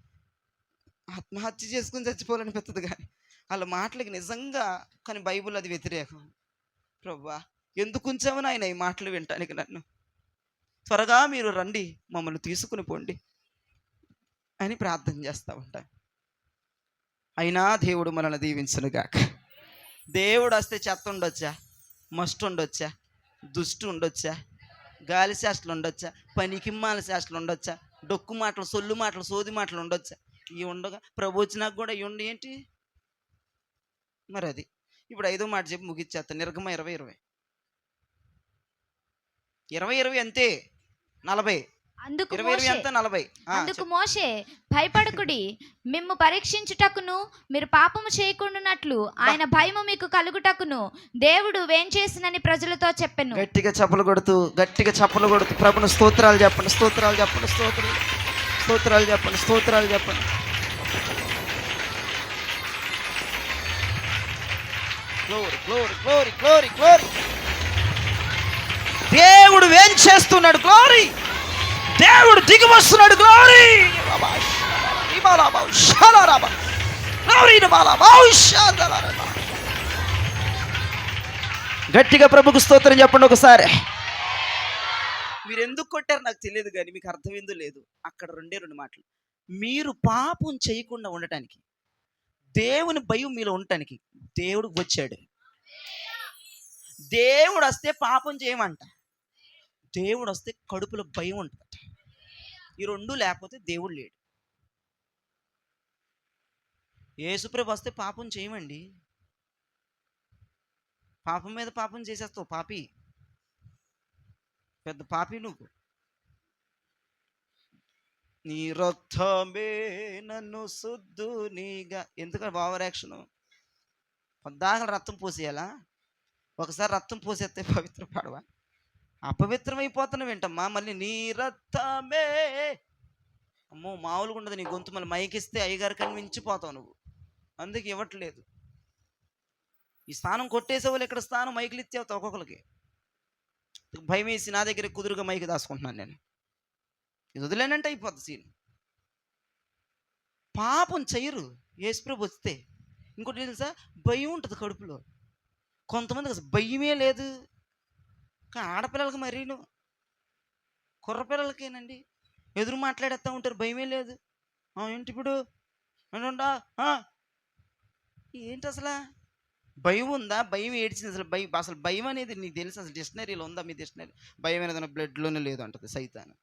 ఆత్మహత్య చేసుకుని చచ్చిపోవాలనిపిస్తుంది. కానీ వాళ్ళ మాటలకి నిజంగా, కానీ బైబిల్ అది వ్యతిరేకం. ప్రభువా ఎందుకు ఉంచామని ఆయన ఈ మాటలు వినటానికి నన్ను, త్వరగా మీరు రండి మమ్మల్ని తీసుకుని పోండి అని ప్రార్థన చేస్తూ ఉంటాను. అయినా దేవుడు మనల్ని దీవించునుగాక. దేవుడు వస్తే చెత్త ఉండొచ్చా, మస్ట్ ఉండొచ్చా, దుష్టు ఉండొచ్చా, గాలి శాస్త్రాలు ఉండొచ్చా, పనికిమ్మాల శాస్త్రాలు ఉండొచ్చా, డొక్కు మాటలు, సొల్లు మాటలు, సోది మాటలు ఉండొచ్చా? ఇవి ఉండగా ప్రభు వచ్చినాక కూడా ఇవి ఉండి ఏంటి మరి? అది ఇప్పుడు 5వ మాట చెప్పి ముగిచ్చేస్తాను. నిర్గమ 20:20 20:20 అంతే, 40. అందుకు 20:20 మోషే అంతా 40. అందుకు మోషే, భయపడకుడి, మిమ్ము పరీక్షించుటకును మీరు పాపము చేయకుండానట్లు ఆయన భయము మీకు కలుగుటకును దేవుడు వేంచేసినని ప్రజలతో చెప్పెను. గట్టిగా చప్పలు కొడుతూ ప్రభుని స్తోత్రాలు చెప్పండి, స్తోత్రాలు చెప్పండి, స్తోత్రాలు చెప్పండి, స్తోత్రాలు చెప్పండి. Glory glory glory glory glory. దేవుడు వేంచేస్తున్నాడు, గ్లోరీ. దేవుడు దిగి వస్తున్నాడు, గ్లోరీ. గట్టిగా ప్రభుకు స్తోత్రం చెప్పండి ఒకసారి. మీరు ఎందుకు కొట్టారు నాకు తెలియదు, కానీ మీకు అర్థమైందో లేదు, అక్కడ 2 మాటలు. మీరు పాపం చేయకుండా ఉండటానికి, దేవుని భయం మీలో ఉండటానికి దేవుడు వచ్చాడు. దేవుడు వస్తే పాపం చేయమంట, దేవుడు వస్తే కడుపులో భయం ఉంటుంది. ఈ 2 లేకపోతే దేవుడు లేడు. యేసుప్రభు వస్తే పాపం చేయమండి, పాపం మీద పాపం చేసేస్తావు, పాపి, పెద్ద పాపి నువ్వు. నీ రక్తమే నన్ను శుద్ధు నీగా, ఎందుకంటే ఓవర్ యాక్షన్. పొద్దాకలు రక్తం పోసేయాలా? ఒకసారి రక్తం పోసేస్తే పవిత్ర పడవా? అపవిత్రమైపోతున్నావు ఏంటమ్మా? మళ్ళీ నీ రక్తమే, అమ్మో మామూలుగా ఉండదు నీ గొంతు. మళ్ళీ మైకిస్తే అయ్యగారు కనిపించిపోతావు నువ్వు, అందుకే ఇవ్వట్లేదు. ఈ స్థానం కొట్టేసే వాళ్ళు ఇక్కడ స్థానం మైకులు ఇచ్చేవుతావు ఒక్కొక్కరికి. భయం వేసి నా దగ్గర కుదురుగా మైకి దాచుకుంటున్నాను నేను. ఇది వదిలేనంటే అయిపోద్ది సీన్. పాపం చెయ్యరు యేసుప్రభు వస్తే. ఇంకోటి తెలుసా, భయం ఉంటుంది కడుపులో. కొంతమందికి అసలు భయమే లేదు. కానీ ఆడపిల్లలకి మరీను, కుర్రపిల్లలకేనండి ఎదురు మాట్లాడేస్తూ ఉంటారు, భయమే లేదు. ఏంటి ఇప్పుడు ఏంటి అసలు భయం ఉందా? భయం ఏడ్చింది. అసలు భయం అనేది నీకు తెలుసు? అసలు డిక్షనరీలో ఉందా? మీ డిక్షనరీ భయం అనేది బ్లడ్లోనే లేదు అంటది సైతాను.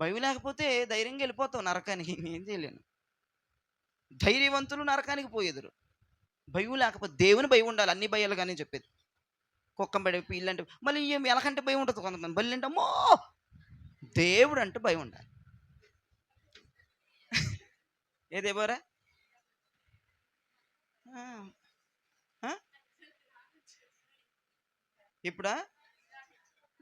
భయం లేకపోతే ధైర్యంగా వెళ్ళిపోతావు నరకానికి, ఏం చేయలేను. ధైర్యవంతులు నరకానికి పోయేదురు. భయం లేకపోతే, దేవుని భయం ఉండాలి, అన్ని భయాలు కానీ చెప్పేది. కుక్కం పడి పిల్లంటే మళ్ళీ ఏం ఎలాకంటే భయం ఉంటుంది కొంతమంది, బల్లి అంటే అమ్మో. దేవుడు అంటే భయం ఉండాలి. ఏదేబోరా ఇప్పుడా?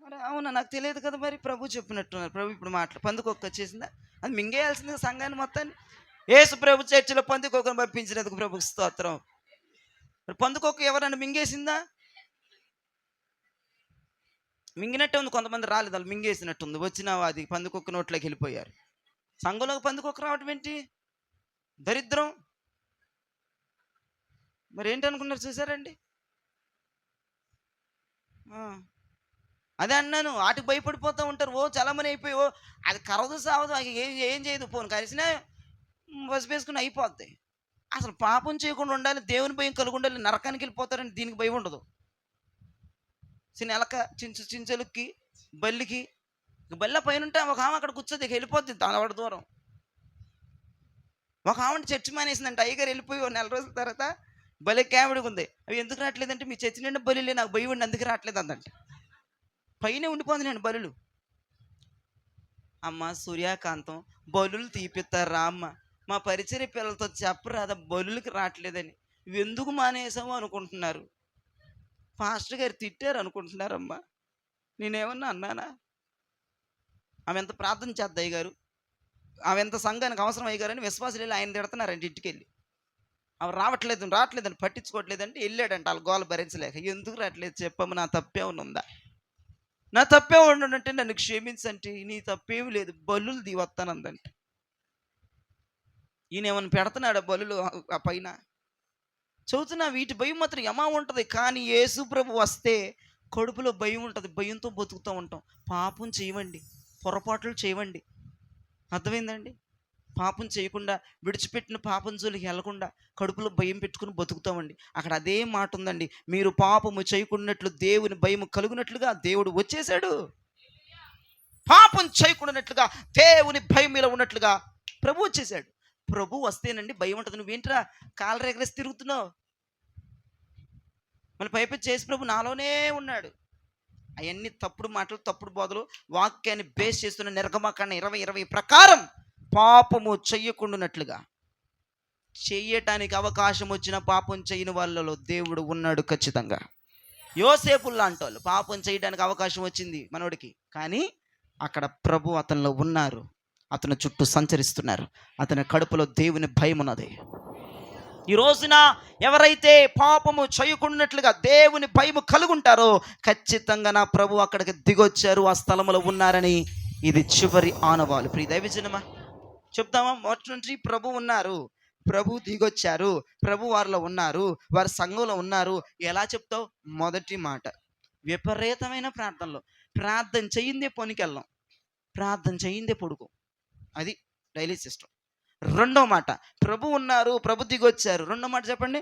మరి అవునా, నాకు తెలియదు కదా. మరి ప్రభు చెప్పినట్టున్నారు. ప్రభు ఇప్పుడు పందుకొక్క వచ్చేసిందా? అది మింగేయాల్సింది సంఘాన్ని మొత్తాన్ని. యేసు ప్రభు చర్చిలో పందుకొక్కను పంపించినందుకు ప్రభుకి స్తోత్రం. మరి పందుకొక్క ఎవరన్నా మింగేసిందా? మింగినట్టే ఉంది. కొంతమంది రాలేదు, వాళ్ళు మింగేసినట్టుంది. వచ్చినా అది పందుకొక్క నోట్లోకి వెళ్ళిపోయారు. సంఘంలోకి పందుకొక్క రావటం ఏంటి? దరిద్రం. మరి ఏంటనుకున్నారు? చూసారండి, అదే అన్నాను. వాటికి భయపడిపోతూ ఉంటారు. చలమని అయిపోయి అది కరవదు సావదు, ఏం చేయదు. పోను కలిసినా బస్సు వేసుకుని అయిపోద్ది. అసలు పాపం చేయకుండా ఉండాలి, దేవుని భయం కలిగి ఉండాలి. నరకానికి వెళ్ళిపోతారని దీనికి భయం ఉండదు. చిన్న ఎలక చించెలుక్కి బల్లికి బల్ల పైన ఉంటే ఒక ఆమె అక్కడ కూర్చోది, వెళ్ళిపోద్ది తనవాడి దూరం. ఒక ఆమె చర్చి మానేసిందంటే అయ్యగారు వెళ్ళిపోయి 1 నెల రోజుల తర్వాత బలి కామెడీగా ఉంది. అవి ఎందుకు రావట్లేదంటే మీ చర్చి నిండా బలిలే, నాకు భయం ఉండి అందుకు రావట్లేదు అందంటే. పైన ఉండిపోతుంది నేను బలులు. అమ్మ సూర్యకాంతం బలులు తీపిస్తారా అమ్మ, మా పరిచర్య పిల్లలతో చెప్పరాదా బలులకి రావట్లేదని. ఇవి ఎందుకు మానేసాము అనుకుంటున్నారు. పాస్టర్ గారు తిట్టారు అనుకుంటున్నారమ్మా. నేనేమన్నా అన్నానా? ఆమె ఎంత ప్రార్థన చేద్దాయి గారు, ఆమె ఎంత సంఘానికి అవసరం అయ్యారని విశ్వాసులు వెళ్ళి ఆయన తిడుతున్నారంటే ఇంటికి వెళ్ళి. ఆమె రావట్లేదని పట్టించుకోవట్లేదంటే వెళ్ళాడంట వాళ్ళ గోల భరించలేక. ఎందుకు రావట్లేదు చెప్పమ్మ, నా తప్పేమన్నా ఉందా, నా తప్పే ఉండంటే నన్ను క్షమించంటే, నీ తప్పేమి లేదు బలులు వస్తానందంట. ఈయన ఏమన్నా పెడుతున్నాడు బలులు ఆ పైన చదువుతున్నా. వీటి భయం మాత్రం యమా ఉంటుంది, కానీ యేసు ప్రభు వస్తే కడుపులో భయం ఉంటుంది, భయంతో బతుకుతూ ఉంటాం. పాపం చేయవండి, పొరపాట్లు చేయవండి, అర్థమైందండి? పాపం చేయకుండా విడిచిపెట్టిన పాపం జోలికి వెళ్లకుండా కడుపులో భయం పెట్టుకుని బతుకుతామండి. అక్కడ అదే మాట ఉందండి, మీరు పాపము చేయకున్నట్లు దేవుని భయం కలుగునట్లుగా దేవుడు వచ్చేసాడు. పాపం చేయకుండానట్లుగా దేవుని భయం మీద ఉన్నట్లుగా ప్రభు వచ్చేసాడు. ప్రభు వస్తేనండి భయం ఉంటుంది. నువ్వేంట్రా కాలు రెగరేసి తిరుగుతున్నావు? మళ్ళీ పైపెచ్చి చేసి ప్రభు నాలోనే ఉన్నాడు. అవన్నీ తప్పుడు మాటలు, తప్పుడు బోధలు, వాక్యాన్ని బేస్ చేస్తున్న నిర్గమకాండ 20:20 ప్రకారం పాపము చెయ్యకుండానట్లుగా, చెయ్యటానికి అవకాశం వచ్చిన పాపం చేయని వాళ్ళలో దేవుడు ఉన్నాడు ఖచ్చితంగా. యోసేపు లాంటి వాళ్ళు పాపం చేయడానికి అవకాశం వచ్చింది మనోడికి, కానీ అక్కడ ప్రభు అతనిలో ఉన్నారు, అతని చుట్టూ సంచరిస్తున్నారు, అతని కడుపులో దేవుని భయం ఉన్నది. ఈ రోజున ఎవరైతే పాపము చేయకుండానట్లుగా దేవుని భయము కలుగుంటారో ఖచ్చితంగా నా ప్రభు అక్కడికి దిగొచ్చారు, ఆ స్థలంలో ఉన్నారని ఇది చివరి ఆనవాలు. ప్రియ దైవజనమా చెప్తామా? మొదటి నుంచి ప్రభు ఉన్నారు, ప్రభు దిగొచ్చారు, ప్రభు వారిలో ఉన్నారు, వారి సంఘంలో ఉన్నారు. ఎలా చెప్తావు? మొదటి మాట విపరీతమైన ప్రార్థనలో, ప్రార్థన చెయ్యిందే పనికెళ్ళాం, ప్రార్థన చెయ్యిందే పడుకో, అది డైలీ సిస్టమ్. రెండో మాట ప్రభు ఉన్నారు, ప్రభు దిగొచ్చారు. రెండో మాట చెప్పండి,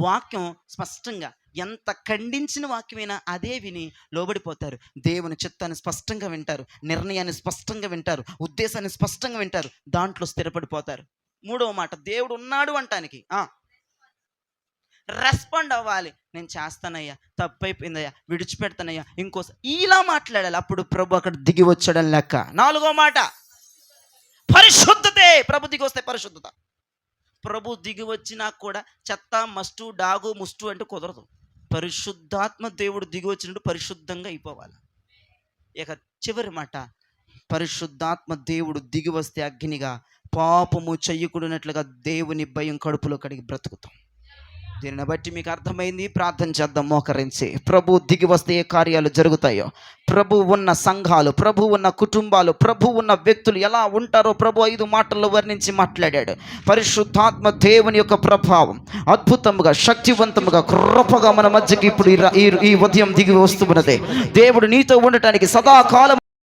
వాక్యం స్పష్టంగా, ఎంత ఖండించిన వాక్యమైనా అదే విని లోబడిపోతారు. దేవుని చిత్తాన్ని స్పష్టంగా వింటారు, నిర్ణయాన్ని స్పష్టంగా వింటారు, ఉద్దేశాన్ని స్పష్టంగా వింటారు, దాంట్లో స్థిరపడిపోతారు. మూడవ మాట దేవుడు ఉన్నాడు అంటానికి రెస్పాండ్ అవ్వాలి. నేను చేస్తానయ్యా, తప్పైపోయిందయ్యా, విడిచిపెడతానయ్యా, ఇంకోసారి ఇలా మాట్లాడాలి, అప్పుడు ప్రభు అక్కడ దిగి వచ్చాడని లెక్క. నాలుగో మాట పరిశుద్ధతే. ప్రభు దిగి వస్తే పరిశుద్ధత. ప్రభు దిగి వచ్చినా కూడా చెత్త మస్టు డాగు ముస్టు అంటే కుదరదు. పరిశుద్ధాత్మ దేవుడు దిగి వచ్చినట్టు పరిశుద్ధంగా అయిపోవాలి. ఇక చివరి మాట, పరిశుద్ధాత్మ దేవుడు దిగి వస్తే అగ్నిగా పాపము చెయ్యకూడనట్లుగా దేవుని భయం కడుపులో కడిగి బ్రతుకుతాం. దీనిని బట్టి మీకు అర్థమైంది. ప్రార్థన చేద్దాం మోకరించి. ప్రభు దిగి వస్తే ఏ కార్యాలు జరుగుతాయో, ప్రభు ఉన్న సంఘాలు, ప్రభు ఉన్న కుటుంబాలు, ప్రభు ఉన్న వ్యక్తులు ఎలా ఉంటారో ప్రభు 5 మాటల్లో వర్ణించి మాట్లాడాడు. పరిశుద్ధాత్మ దేవుని యొక్క ప్రభావం అద్భుతంగా, శక్తివంతముగా, కృపగా మన మధ్యకి ఇప్పుడు ఈ ఉదయం దిగి వస్తున్నదే. దేవుడు నీతో ఉండటానికి సదాకాలం